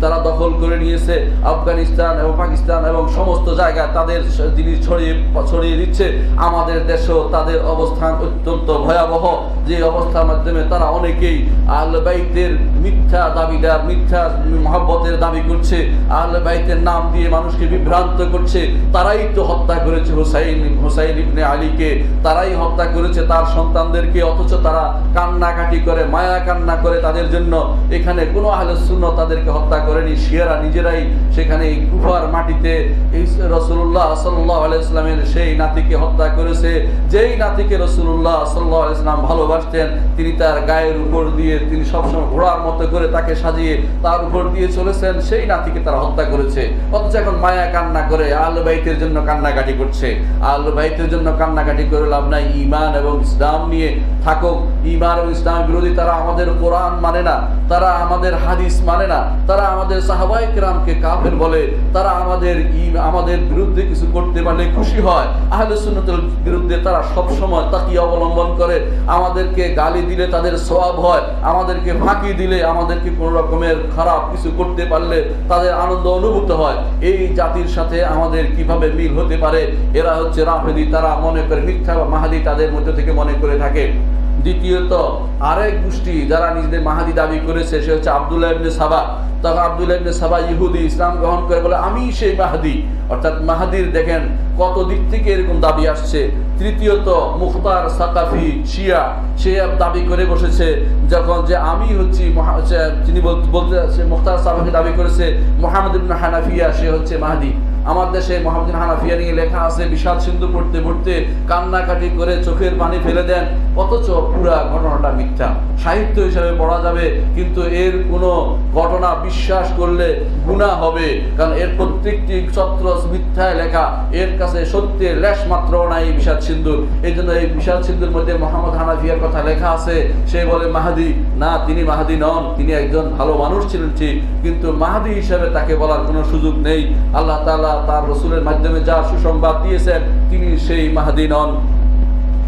Speaker 1: তারা দখল করে নিয়েছে, আফগানিস্তান এবং পাকিস্তান এবং সমস্ত জায়গায় তাদের জিনিস ছড়িয়ে দিচ্ছে। আমাদের দেশেও তাদের অবস্থান অত্যন্ত ভয়াবহ, যে অবস্থার মাধ্যমে তারা অনেকেই আহলে বাইতের মিথ্যা দাবিদার, মিথ্যা মহব্বতের দাবি করছে, আহলে বাইতের নাম দিয়ে মানুষকে বিভ্রান্ত করছে। তারাই তো হত্যা করেছে হুসাইন ইবনে আলীকে, তারাই হত্যা করেছে তার সন্তানদেরকে, অথচ তারা কান্নাকাটি করে, মায়া কান্না করে তাদের জন্য। এখানে কোনো আহলে সুন্নাত তাদেরকে হত্যা করেনি, শিয়ারা নিজেরাই সেখানে কুফার মাটিতে রাসূলুল্লাহ সাল্লাল্লাহু আলাইহি ওয়াসাল্লামের সেই নাতিকে হত্যা করেছে, যেই নাতিকে রাসূলুল্লাহ সাল্লাল্লাহু আলাইহি ওয়াসাল্লাম ভালোবাসতেন। তিনি তার গায়ের উপর দিয়ে, তিনি সবসময় ঘোড়ার মতো করে তাকে সাজিয়ে তার উপর দিয়ে চলেছেন, সেই নাতিকে তারা হত্যা করেছে। অথচ এখন মায়া কান্না করে আহলে বাইতের জন্য কান্নাকাটি করছে। আহলে বাইতের জন্য কান্নাকাটি করে লাভ নাই, ঈমান এবং ইসলাম নিয়ে থাকুক। ঈমান এবং ইসলাম বিরোধী তারা আমাদের কোরআন মানে না, তারা আমাদের হাদিস মানে না, তারা আমাদের সাহাবায়ে কেরামকে কাফের বলে, তারা আমাদের বিরুদ্ধে কিছু করতে পারলে খুশি হয়। আহলে সুন্নাতের বিরুদ্ধে তারা সব সময় তাকিয়া অবলম্বন করে। আমাদেরকে গালি দিলে তাদের সওয়াব হয়, আমাদেরকে ফাঁকি দিলে, আমাদেরকে কোন রকমের খারাপ কিছু করতে পারলে তাদের আনন্দ অনুভূত হয়। এই জাতির সাথে আমাদের কিভাবে মিল হতে পারে? এরা হচ্ছে রাফেদি, তারা মনে করে মিথ্যা বা মাহাদি তাদের মধ্যে থেকে মনে করে থাকে। দ্বিতীয়ত আরেক গোষ্ঠী যারা নিজেদের মাহাদি দাবি করেছে, সে হচ্ছে আব্দুল্লাহ ইবনে সাবা। তখন আব্দুল্লাহ ইবনে সাবা ইহুদি, ইসলাম গ্রহণ করে বলে আমি সেই মাহাদি। অর্থাৎ মাহাদির দেখেন কত দিক থেকে এরকম দাবি আসছে। তৃতীয়ত মুখতার সাকাফি শিয়া, সে দাবি করে বসেছে যখন যে আমি হচ্ছি, তিনি বলতে মুখতার সাকাফি দাবি করেছে মুহাম্মদ ইবনে হানাফিয়া সে হচ্ছে মাহাদি। আমার দেশে মুহাম্মদ ইবনে হানাফিয়া নিয়ে লেখা আছে, বিষাদ সিন্ধু পড়তে পড়তে কান্নাকাটি করে চোখের পানি ফেলে দেন, অথচ পুরা ঘটনাটা মিথ্যা। সাহিত্য হিসাবে পড়া যাবে, কিন্তু এর কোনো ঘটনা বিশ্বাস করলে গুনাহ হবে, কারণ এর প্রত্যেকটি ছত্র মিথ্যায় লেখা, এর কাছে সত্যের লেশ মাত্র নাই বিষাদ সিন্ধুর। এই জন্য এই বিষাদ সিন্ধুর মধ্যে মুহাম্মদ হানাফিয়ার কথা লেখা আছে। সে বলে মাহাদি না, তিনি মাহাদি নন, তিনি একজন ভালো মানুষ ছিলেন ঠিক, কিন্তু মাহাদি হিসাবে তাকে বলার কোনো সুযোগ নেই। আল্লাহ তাআলা তার রাসূলের মাধ্যমে যা সুসংবাদ দিয়েছেন তিনি সেই মাহাদি নন।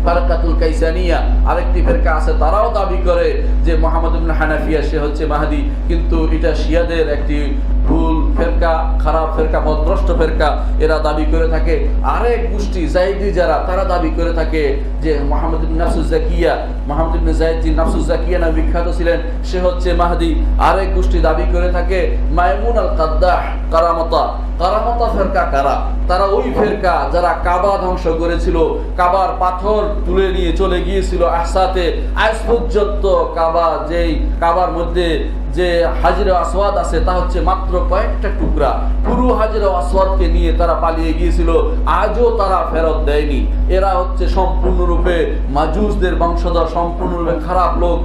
Speaker 1: ফারকাতুল কাইসানিয়া আরেকটি ফেরকা আছে, তারাও দাবি করে যে মুহাম্মদ ইবনে হানাফিয়া সে হচ্ছে মাহাদি, কিন্তু এটা শিয়াদের একটি ভুল ফেরকা, খারাপ ফেরকা, পথভ্রষ্ট ফেরকা, এরা দাবি করে থাকে। আরেক গোষ্ঠী জাইদি যারা, তারা দাবি করে থাকে যে মুহাম্মদ ইবনে নাফসুজ জাকিয়া, মুহাম্মদ ইবনে যায়েদ যিনি নাফসুজ জাকিয়া নামে বিখ্যাত ছিলেন, সে হচ্ছে মাহদি। আরেক গোষ্ঠী দাবি করে থাকে মাইমুন আল কাদ্দাহ কারামতা। কারামতা ফেরকা কারা? তারা ওই ফেরকা যারা কাবা ধ্বংস করেছিল, কাবার পাথর তুলে নিয়ে চলে গিয়েছিল আহসাতে, আজ পর্যন্ত কাবার মধ্যে যে হাজরে আসওয়াদ আছে তা হচ্ছে মাত্র কয়েকটা টুকরা। পুরো হাজরে আসওয়াদকে নিয়ে তারা পালিয়ে গিয়েছিল, আজও তারা ফেরত দেয়নি। এরা হচ্ছে সম্পূর্ণরূপে মাজুসদের বংশধর, সম্পূর্ণরূপে খারাপ লোক।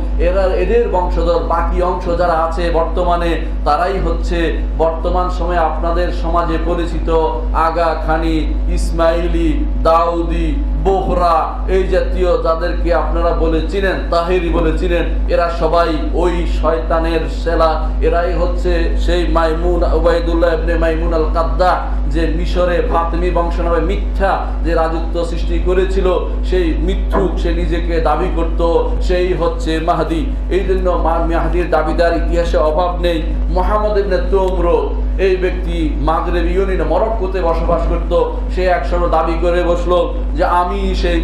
Speaker 1: এদের বংশধর বাকি অংশ যারা আছে বর্তমানে, তারাই হচ্ছে বর্তমান সময়ে আপনাদের সমাজে পরিচিত পরিচিত আগা খানি, ইসমাইলি, দাউদি, বোহরা, এই জাতীয় যাদেরকে আপনারা বলে চিনেন, তাহেরি বলে চিনেন, এরা সবাই ওই শয়তানের শেলা। এরাই হচ্ছে সেই মাইমুন, উবাইদুল্লাহ ইবনে মাইমুন আল কাদ্দা, যে মিশরে ফাতিমি বংশ নামে মিথ্যা যে রাজত্ব সৃষ্টি করেছিল, সেই মিথ্যুক, সে নিজেকে দাবি করত সেই হচ্ছে মাহদি। এই জন্য মাহদির দাবিদার ইতিহাসে অভাব নেই। মুহাম্মদ ইবনে তুমরুদ, এই ব্যক্তি মাগরেব ইউনিয়নে মরক্কোতে বসবাস করত, সে একসময় দাবি করে বসলো যে আমি সেই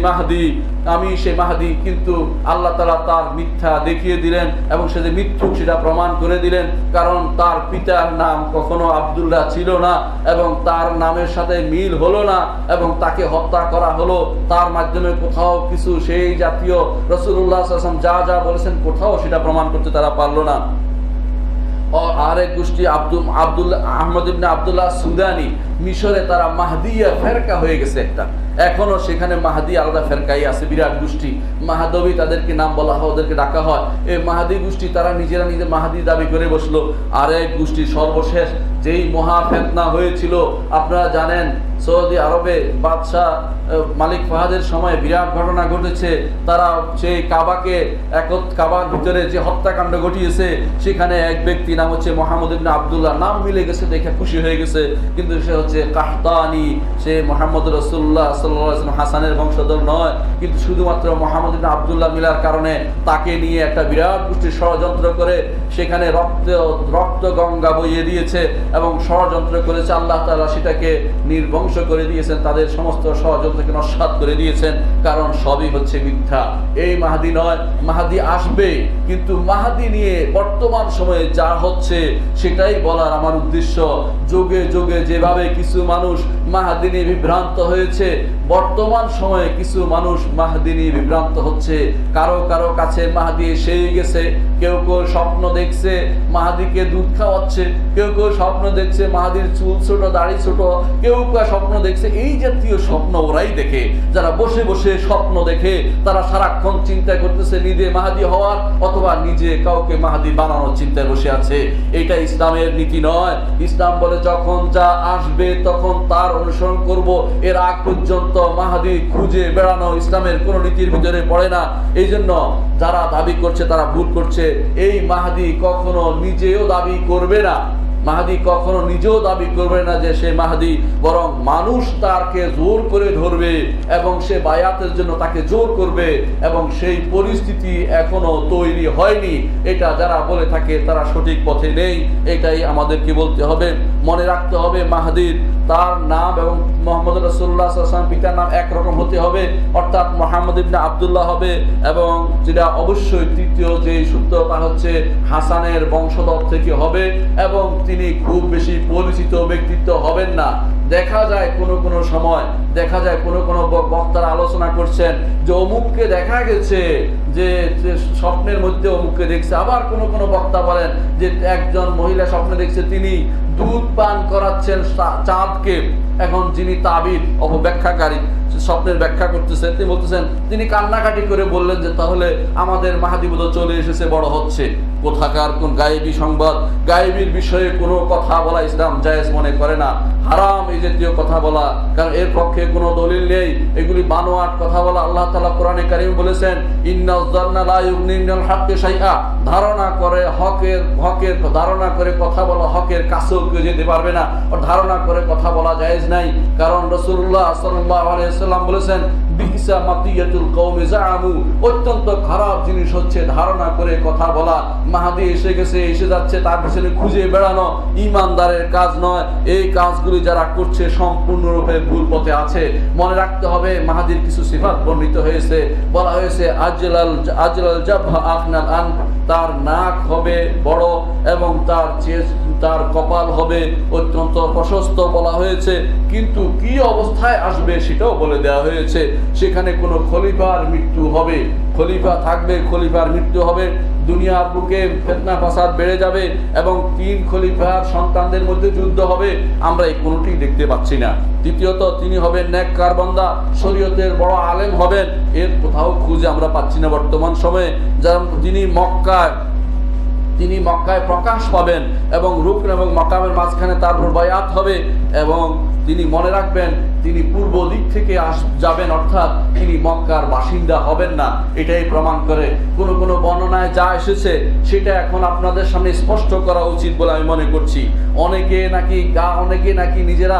Speaker 1: মাহদি, কিন্তু আল্লাহ তাআলা তার মিথ্যা দেখিয়ে দিলেন এবং সে যে মিথ্যুক সেটা প্রমাণ করে দিলেন। কারণ তার পিতার নাম কখনো আব্দুল্লাহ ছিল না এবং তার নামের সাথে মিল হলো না এবং তাকে হত্যা করা হলো। তার মাধ্যমে কোথাও কিছু সেই জাতীয় রাসূলুল্লাহ সাল্লাল্লাহু আলাইহি ওয়াসাল্লাম যা বলেছেন কোথাও সেটা প্রমাণ করতে তারা পারলো না। আরেক গোষ্ঠী আহমদ ইবনে আব্দুল্লাহ সুদানি, মিশরে তারা মাহদিয়া ফেরকা হয়ে গেছে একটা, এখনো সেখানে মাহদি আলাদা ফেরকাই আছে, বিরাট গোষ্ঠী মাহাদবী তাদেরকে নাম বলা হয়, ওদেরকে ডাকা হয়। এই মাহাদি গোষ্ঠী তারা নিজেরা মাহাদি দাবি করে বসলো। আরেক গোষ্ঠী সর্বশেষ যেই মহা ফিতনা হয়েছিল আপনারা জানেন, সৌদি আরবে বাদশাহ মালিক ফাহাদের সময় বিরাট ঘটনা ঘটেছে। তারা সেই কাবার ভিতরে যে হত্যাকাণ্ড ঘটিয়েছে, সেখানে এক ব্যক্তি নাম হচ্ছে মুহাম্মদ ইবনে আব্দুল্লাহ, নাম মিলে গেছে দেখে খুশি হয়ে গেছে, কিন্তু সে হচ্ছে কাহতানি, সে মুহাম্মদ রাসূলুল্লাহ সাল্লাল্লাহু আলাইহি ওয়াসাল্লাম হাসানের বংশধর নয়, কিন্তু শুধুমাত্র মুহাম্মদ ইবনে আব্দুল্লাহ মিলার কারণে তাকে নিয়ে একটা বিরাট গোষ্ঠী ষড়যন্ত্র করে সেখানে রক্ত গঙ্গা বইয়ে দিয়েছে এবং ষড়যন্ত্র করেছে। আল্লাহ তাআলা সেটাকে নির্বংশ করে দিয়েছেন, তাদের সমস্ত ষড়যন্ত্রকে নস্যাৎ করে দিয়েছেন, কারণ সবই হচ্ছে মিথ্যা। এই মাহদি নয়, মাহদি আসবে, কিন্তু মাহদি নিয়ে বর্তমান সময়ে যা হচ্ছে সেটাই বলার আমার উদ্দেশ্য। যুগে যুগে যেভাবে কিছু মানুষ মাহদি নিয়ে বিভ্রান্ত হয়েছে, বর্তমান সময়ে কিছু মানুষ মাহদি নিয়ে বিভ্রান্ত হচ্ছে। কারো কারো কাছে মাহদি এসেই গেছে, কেউ কেউ স্বপ্ন দেখছে মাহদিকে দুধ খাওয়াচ্ছে, কেউ কেউ স্বপ্ন দেখছে মাহদির চুল ছোট, দাড়ি ছোট, কেউ কেউ স্বপ্ন দেখছে। এই জাতীয় স্বপ্ন ওরাই দেখে যারা বসে বসে স্বপ্ন দেখে, তারা সারাক্ষণ চিন্তা করতেছে নিজে মাহদি হওয়ার অথবা নিজে কাউকে মাহদি বানানোর চিন্তায় বসে আছে। এটা ইসলামের নীতি নয়। ইসলাম বলে যখন যা আসবে তখন তার অনুসরণ করব, এর আগ পর্যন্ত মাহদি খুঁজে বেড়ানো ইসলামের কোন নীতির ভিতরে পড়ে না। এই জন্য যারা দাবি করছে তারা ভুল করছে। এই মাহদি কখনো নিজেও দাবি করবে না, মাহদি কখনো নিজেও দাবি করবে না যে সে মাহদি, বরং মানুষ তাকে জোর করে ধরবে এবং সে বায়াতের জন্য তাকে জোর করবে, এবং সেই পরিস্থিতি এখনো তৈরি হয়নি। এটা যারা বলে থাকে তারা সঠিক পথে নেই, এটাই আমাদেরকে বলতে হবে। মনে রাখতে হবে মাহদির তার নাম এবং মুহাম্মদ রাসূলুল্লাহ সাল্লাল্লাহু আলাইহি ওয়াসাল্লাম পিতার নাম একরকম হতে হবে, অর্থাৎ মুহাম্মদ ইবনে আব্দুল্লাহ হবে, এবং যেটা অবশ্যই তৃতীয় যে সূত্রটা হচ্ছে হাসানের বংশধর থেকে হবে, এবং তিনি খুব বেশি পরিচিত ব্যক্তিত্ব হবেন না। দেখা যায় কোনো সময় দেখা যায় কোনো বক্তারা আলোচনা করছেন যে অমুককে দেখা গেছে যে স্বপ্নের মধ্যে অমুককে দেখছে, আবার কোনো বক্তা বলেন যে একজন মহিলা স্বপ্নে দেখছে তিনি দুধ পান করাচ্ছেন চাঁদকে। এখন যিনি তাবির অপব্যাখ্যাকারী স্বপ্নের ব্যাখ্যা করতেছেন, তিনি বলতেছেন, তিনি কান্নাকাটি করে বললেন যে তাহলে আমাদের মাহদি বোধহয় চলে এসেছে, বড় হচ্ছে। কোথাকার কোন গায়েবী সংবাদ, গায়েবীর বিষয়ে কোনো কথা বলা ইসলাম জায়েজ মনে করে না। হারাম এই জাতীয় কথা বলা, কারণ এর পক্ষে কোনো দলিল নেই। এগুলি বানোয়াট কথা বলা। আল্লাহ তাআলা কোরআনে কারীমে বলেছেন, ইন্নাজ যান্না লা ইউগনি মিনাল হাক্কি শাইআ, ধারণা করে হকের ধারণা করে কথা বলা হকের কাছেও কেউ যেতে পারবে না। আর ধারণা করে কথা বলা জায়েজ নাই, কারণ রাসূলুল্লাহ সাল্লাল্লাহু আলাইহি ওয়াসাল্লাম বলেছেন, বিইসা মাতিয়াতুল কওমি জাআমু, অত্যন্ত খারাপ জিনিস হচ্ছে ধারণা করে কথা বলা। মাহদি এসে গেছে, এসে যাচ্ছে, তার পিছনে খুঁজে বেড়ানো ঈমানদারের কাজ নয়। এই কাজগুলি যারা করছে সম্পূর্ণরূপে ভুল পথে আছে। মনে রাখতে হবে মাহদির কিছু সিফাত বর্ণিত হয়েছে, বলা হয়েছে আজলাল জাবহা আফনাল আন, তার নাক হবে বড় এবং তার কপাল হবে অত্যন্ত প্রশস্ত বলা হয়েছে, কিন্তু কি অবস্থায় আসবে সেটাও বলে দেওয়া হয়েছে। সেখানে কোনো খলিফার মৃত্যু হবে, খলিফা থাকবে, খলিফার মৃত্যু হবে, দুনিয়ার বুকে ফিতনা ফাসাদ বেড়ে যাবে এবং 3 খলিফার সন্তানদের মধ্যে যুদ্ধ হবে। আমরা এই কোনোটি দেখতে পাচ্ছি না। দ্বিতীয়ত, তিনি হবেন নেককার বান্দা, শরীয়তের বড় আলেম হবেন, এর কোথাও খুঁজে আমরা পাচ্ছি না বর্তমান সময়ে। যারা তিনি তিনি মক্কায় প্রকাশ পাবেন এবং রুকন এবং মাকামের মাঝখানে তার বায়াত হবে এবং তিনি মনে রাখবেন তিনি পূর্ব দিক থেকে যাবেন, অর্থাৎ তিনি মক্কার বাসিন্দা হবেন না। এটাই প্রমাণ করে কোনো কোনো বর্ণনায় যা এসেছে সেটা এখন আপনাদের সামনে স্পষ্ট করা উচিত বলে আমি মনে করছি। অনেকে নাকি নিজেরা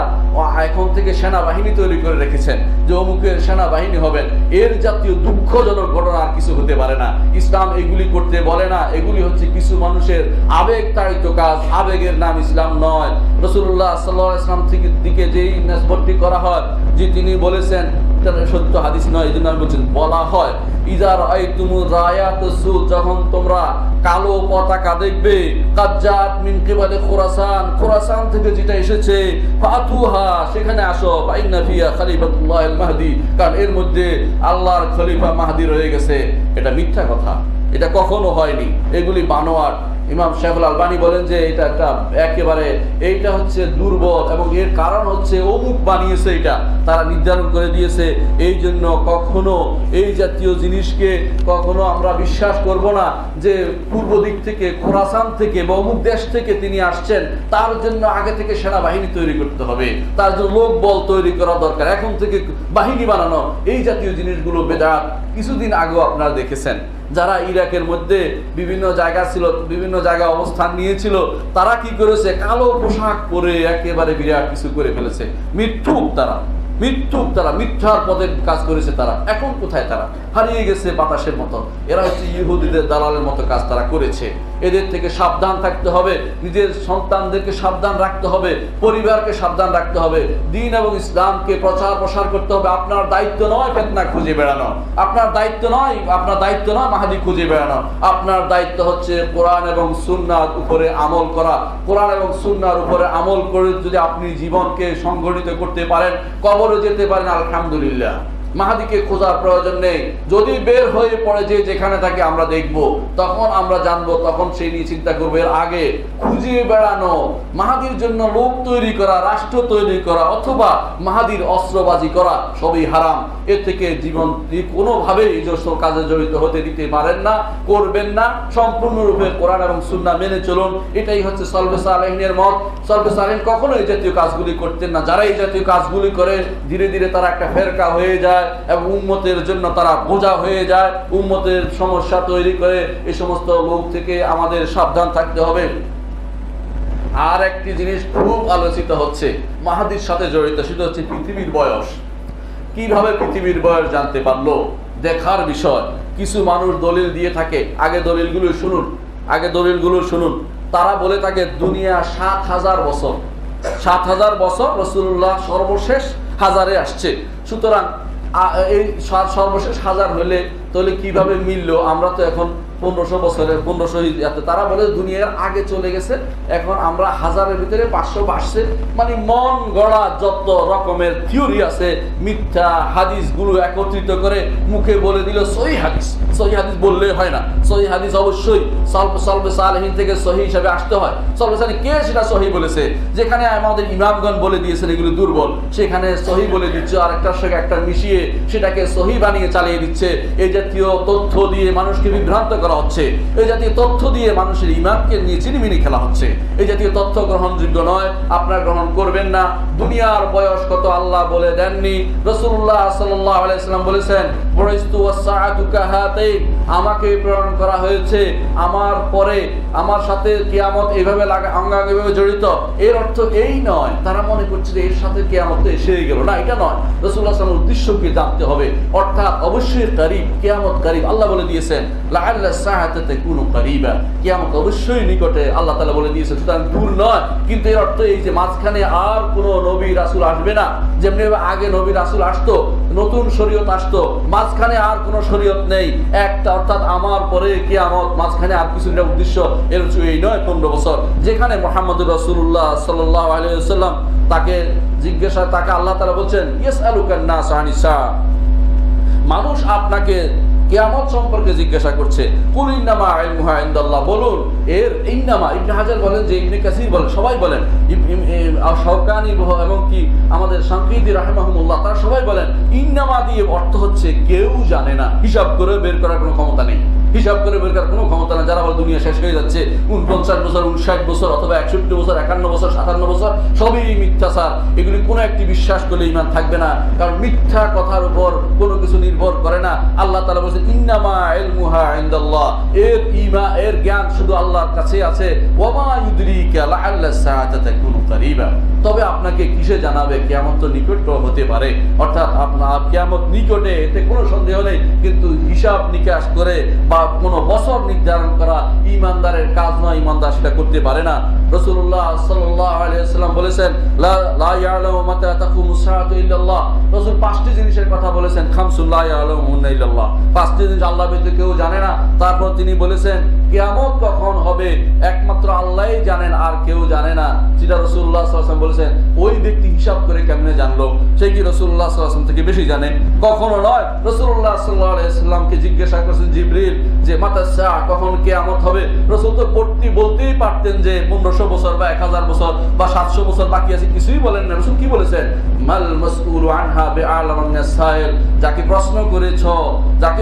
Speaker 1: এখন থেকে সেনাবাহিনী তৈরি করে রেখেছেন যে অমুকের সেনাবাহিনী হবেন। এর জাতীয় দুঃখজনক ঘটনা আর কিছু হতে পারে না। ইসলাম এগুলি করতে বলে না। এগুলি হচ্ছে কিছু মানুষের আবেগ তাড়িত কাজ। আবেগের নাম ইসলাম নয়। রাসূলুল্লাহ সাল্লাল্লাহু আলাইহি ওয়াসাল্লাম দিকে যেই নিসবতটি করা হয় যে তিনি বলেছেন, সত্য হাদিস নয়, এই জন্য আমি বলছি, বলা হয় ইযা রাআইতুমুর রায়াতুস সুদ, যখন তোমরা কালো পতাকা দেখবে, কাজ্জাত মিন কিবালি খোরাসান থেকে যেটা এসেছে, ফাতুহা, সেখানে আসো, ফাইন্না ফিয়া খলিফাতুল্লাহিল মাহদি, কারণ এর মধ্যে আল্লাহর খলিফা মাহদি রয়ে গেছে। এটা মিথ্যা কথা, এটা কখনো হয়নি, এগুলি বানোয়াট। ইমাম শাইখুল আলবানী বলেন যে এটা একটা একেবারে এইটা হচ্ছে দুর্বল এবং এর কারণ হচ্ছে অমুক বানিয়েছে, এটা তারা নির্ধারণ করে দিয়েছে। এই জন্য কখনো এই জাতীয় জিনিসকে কখনো আমরা বিশ্বাস করব না যে পূর্ব দিক থেকে, খোরাসান থেকে বা অমুক দেশ থেকে তিনি আসছেন, তার জন্য আগে থেকে সেনাবাহিনী তৈরি করতে হবে, তার জন্য লোক বল তৈরি করা দরকার, এখন থেকে বাহিনী বানানো, এই জাতীয় জিনিসগুলো বেদাত। কিছুদিন আগেও আপনারা দেখেছেন যারা ইরাকের মধ্যে বিভিন্ন জায়গা ছিল, বিভিন্ন জায়গায় অবস্থান নিয়েছিল, তারা কি করেছে, কালো পোশাক পরে একেবারে বিরাট কিছু করে ফেলেছে। তারা মিথ্যার পথে কাজ করেছে। তারা এখন কোথায়? তারা হারিয়ে গেছে বাতাসের মতো। এরা হচ্ছে ইহুদিদের দালালের মতো কাজ তারা করেছে। এদের থেকে সাবধান থাকতে হবে, নিজের সন্তানদেরকে সাবধান রাখতে হবে, পরিবারকে সাবধান রাখতে হবে, দ্বীন এবং ইসলামকে প্রসার করতে হবে। আপনার দায়িত্ব নয় ফিতনা খুঁজে বেড়ানো, আপনার দায়িত্ব নয় মাহদি খুঁজে বেড়ানো। আপনার দায়িত্ব হচ্ছে কোরআন এবং সুন্নাহর উপরে আমল করা। কোরআন এবং সুন্নাহর উপরে আমল করে যদি আপনি জীবনকে সংগঠিত করতে পারেন, কবরে যেতে পারেন, আলহামদুলিল্লাহ। মাহাদিকে খোঁজার প্রয়োজন নেই। যদি বের হয়ে পড়ে যে যেখানে থাকে আমরা দেখব, তখন আমরা জানবো, তখন সেই নিয়ে চিন্তা করবো। এর আগে খুঁজে বেড়ানো, মাহাদির জন্য লোক তৈরি করা, রাষ্ট্র তৈরি করা অথবা মাহাদির অস্ত্রবাজি করা সবই হারাম। এর থেকে জীবন কোনোভাবেই নিজস্ব কাজে জড়িত হতে দিতে পারেন না, করবেন না। সম্পূর্ণরূপে কোরআন এবং সুন্নাহ মেনে চলুন। এটাই হচ্ছে সালফে সালেহিনের মত। সালফে সালেহিন কখনো এই জাতীয় কাজগুলি করতেন না। যারা এই জাতীয় কাজগুলি করে ধীরে ধীরে তারা একটা ফেরকা হয়ে যায় এবং উম্মতের জন্য তারা বোঝা হয়ে যায়, উম্মতের সমস্যা তৈরি করে। এই সমস্ত লোক থেকে আমাদের সাবধান থাকতে হবে। আর একটি জিনিস খুব আলোচিত হচ্ছে মাহাদির সাথে জড়িত, সেটা হচ্ছে পৃথিবীর বয়স। কিভাবে পৃথিবীর বয়স জানতে পারলো? দেখার বিষয়। কিছু মানুষ দলিল দিয়ে থাকে, আগে দলিলগুলো শুনুন। তারা বলে থাকে দুনিয়া ৭,০০০ বছর, ৭,০০০ বছর রাসূলুল্লাহ সর্বশেষ হাজারে আসছে। সুতরাং এই সর্বশেষ হাজার হলে তাহলে কিভাবে মিললো? আমরা তো এখন 1500 বছরের 1500 তারা বলে দুনিয়ার আগে চলে গেছে, এখন আমরা হাজারের ভিতরে 500 বাড়ছে। মানে মন গড়া যত রকমের থিওরি আছে, মিথ্যা হাদিসগুলো একত্রিত করে মুখে বলে দিল সহিহ হাদিস। সহিহ হাদিস বললে হয় না, সহিহ হাদিস অবশ্যই সালফে সালেহিন থেকে সহিহ হিসাবে আসতে হয়। সালফে সালেহিন কে সেটা সহিহ বলেছে? যেখানে আমাদের ইমামগণ বলে দিয়েছেন এগুলো দুর্বল, সেখানে সহিহ বলে দিচ্ছে, আর একটার সঙ্গে একটা মিশিয়ে সেটাকে সহিহ বানিয়ে চালিয়ে দিচ্ছে। এই জাতীয় তথ্য দিয়ে মানুষকে বিভ্রান্ত করা হচ্ছে, এই জাতীয় তথ্য দিয়ে মানুষের ঈমানকে নিয়ে চিনিমিনি খেলা হচ্ছে। এই জাতীয় তথ্য গ্রহণযোগ্য নয়, আপনারা গ্রহণ করবেন না। দুনিয়ার বয়স কত আল্লাহ বলে দেননি। রাসূলুল্লাহ সাল্লাল্লাহু আলাইহি ওয়াসাল্লাম বলেছেন, বুইস্তু ওয়াস-সাআতু কাহাতাইন, আমাকে প্রেরণ করা হয়েছে, আমার পরে আমার সাথে কিয়ামত এইভাবে অঙ্গাঙ্গিভাবে জড়িত। এর অর্থ এই নয় তারা মনে করছে যে এর সাথে কিয়ামত তো এসেই গেল, না, এটা নয়। রাসূলুল্লাহ সাল্লাল্লাহু আলাইহি ওয়াসাল্লামের উদ্দেশ্যকে জানতে হবে, অর্থাৎ অবশ্যই করিব, কিয়ামত করিব। আল্লাহ বলে দিয়েছেন লাআল্লা সাআতা তাকুনু করিবা, কিয়ামত অবশ্যই নিকটে, আল্লাহ তাআলা বলে দিয়েছেন। সুতরাং দূর নয়, কিন্তু এর অর্থ এই যে মাঝখানে আর কোনো নবী রাসূল আসবে না। যেমনি আগে নবী রাসূল আসতো, নতুন শরীয়ত আসতো, মাঝখানে আর কোনো শরীয়ত নেই একটা, অর্থাৎ আমার পরে কিয়ামত, মাঝখানে আর কিছু না। উদ্দেশ্য এর এই নয় 15 বছর। যেখানে মুহাম্মদুর রাসূলুল্লাহ সাল্লাল্লাহু আলাইহি ওয়াসাল্লাম তাকে আল্লাহ তাআলা বলছেন ইয়াসআলুকান নাস আনিস সাআ, মানুষ আপনাকে কিয়ামত সম্পর্কে জিজ্ঞাসা করছে। কুল ইন্নামা ইলমুহা ইনদাল্লাহ, বলুন এর ইন্নামা। ইবনে হাজার বলেন, যে ইবনে কাসির বলেন, সবাই বলেন, শাওকানি এবং কি আমাদের শানকিতি রাহিমাহুমুল্লাহ, তারা সবাই বলেন ইন্নামা দিয়ে অর্থ হচ্ছে কেউ জানে না, হিসাব করে বের করার কোনো ক্ষমতা নেই। হিসাব করে বের করার কোনো ক্ষমতা না। যারা বলে দুনিয়া শেষ হয়ে যাচ্ছে, 49 বছর, 59 বছর, অথবা 61 বছর, 51 বছর, 57 বছর, সবই মিথ্যাচার। এগুলি কোনো একটি বিশ্বাস করলে ঈমান থাকবে না, কারণ মিথ্যা কথার উপর কোনো কিছু নির্ভর করে না। আল্লাহ তাআলা বলেছেন ইন্নামা ইলমুহা ইনদাল্লাহ, এর জ্ঞান শুধু আল্লাহর কাছে আছে। ওয়ামা ইউদরিকা লাআল্লা সাআতা তাকুনু কারীবা, তবে আপনাকে কিসে জানাবে কিয়ামত তো নিকট হতে পারে। অর্থাৎ আপনার কিয়ামত নিকটে, এতে কোনো সন্দেহ নেই, কিন্তু হিসাব নিকাশ করে বা কোনো বছর নির্ধারণ করা ঈমানদারের কাজ নয়, ঈমানদার সেটা করতে পারে না। রাসূলুল্লাহ সাল্লাল্লাহু আলাইহি ওয়াসাল্লাম বলেছেন লা ইয়ালামু মাতা তাকুমুস সাআতু ইল্লাল্লাহ। রাসূল 5টি জিনিসের কথা বলেছেন, খামসুন লা ইয়ালামুহুন্না ইল্লাল্লাহ, 5টি জিনিস আল্লাহ ব্যতীত কেউ জানে না। তারপর তিনি বলেছেন কিয়ামত কখন হবে একমাত্র আল্লাহই জানেন, আর কেউ জানে না। যেটা রাসূলুল্লাহ সাল্লাল্লাহু আলাইহি ওয়াসাল্লাম বলেছেন, ওই ব্যক্তি হিসাব করে কেমনে জানলো, সে কি রাসূলুল্লাহ সাল্লাল্লাহু আলাইহি ওয়াসাল্লাম থেকে বেশি জানে? কখনো নয়। রাসূলুল্লাহ সাল্লাল্লাহু আলাইহি ওয়াসাল্লামকে জিজ্ঞাসা করেছেন জিবরিল যে মাতা সাআ, কখন কিয়ামত হবে? রাসূল তো বলতেই পারতেন যে 1500 বছর বা 1000 বছর বা 700 বছর বাকি আছে, কিছুই বলেন না। রাসূল কি বলেছেন? মাল মাসউলু আনহা বিআলাম মিনাস সাইল, যাকে প্রশ্ন করেছো, যার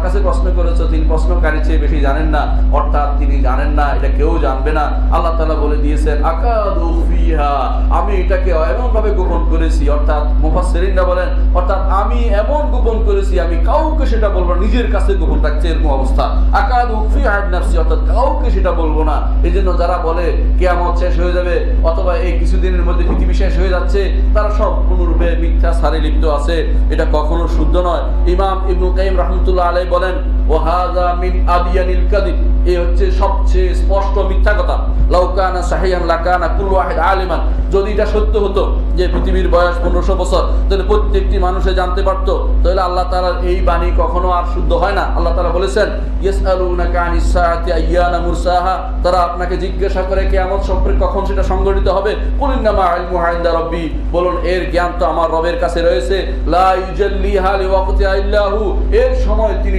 Speaker 1: কাছে প্রশ্ন করেছো, তিনি প্রশ্নকারী চেয়ে বেশি জানেন না। অর্থাৎ তিনি জানেন না, এটা কেউ জানবে না। আল্লাহ তাআলা বলে দিয়েছেন আকাদু ফিহা, আমি এটাকে এমন ভাবে গোপন করেছি। অর্থাৎ মুফাসসিরিনরা বলেন, অর্থাৎ আমি এমন গোপন করেছি, আমি কাউকে সেটা বলবো না, নিজের কাছে গোপন রাখছি, এরকম অবস্থা। আকাদু ফিহা নাফসি, অর্থাৎ কাউকে সেটা বলবো না। এই জন্য যারা বলে কিয়ামত শেষ হয়ে যাবে অথবা এই কিছুদিনের মধ্যে পৃথিবী শেষ হয়ে যাচ্ছে, তারা সম্পূর্ণরূপে মিথ্যা সারে লিপ্ত আছে। এটা কখনো শুদ্ধ নয়। ইমাম ইবনে কাইয়িম রাহমাতুল্লাহ আলাইহি বলেন ওয়াহাযা মিন আবিয়ানিল কাযিব, এই হচ্ছে সবচেয়ে স্পষ্ট মিথ্যা কথা। লাউ কানা সাহিহান লাকানা কুল্লু ওয়াহিদ আলিমান, যদি এটা সত্য হতো যে পৃথিবীর বয়স 1500 বছর, তাহলে প্রত্যেকটি মানুষে জানতে পারতো, তাহলে আল্লাহ তাআলার এই বাণী কখনো আর শুদ্ধ হয় না। আল্লাহ তাআলা বলেছেন ইয়াসআলুনাকা আনিস সাআতি আইয়ানা মুরসাহা, তারা আপনাকে জিজ্ঞাসা করে কিয়ামত সম্পর্কে কখন সেটা সংঘটিত হবে। কুল ইন্নামা ইলমুহা ইনদা রাব্বি, বলুন এর জ্ঞান তো আমার রবের কাছে রয়েছে। লা ইউজাল্লিহা লিওয়াক্তিহা ইল্লা হু, এর সময় তিনি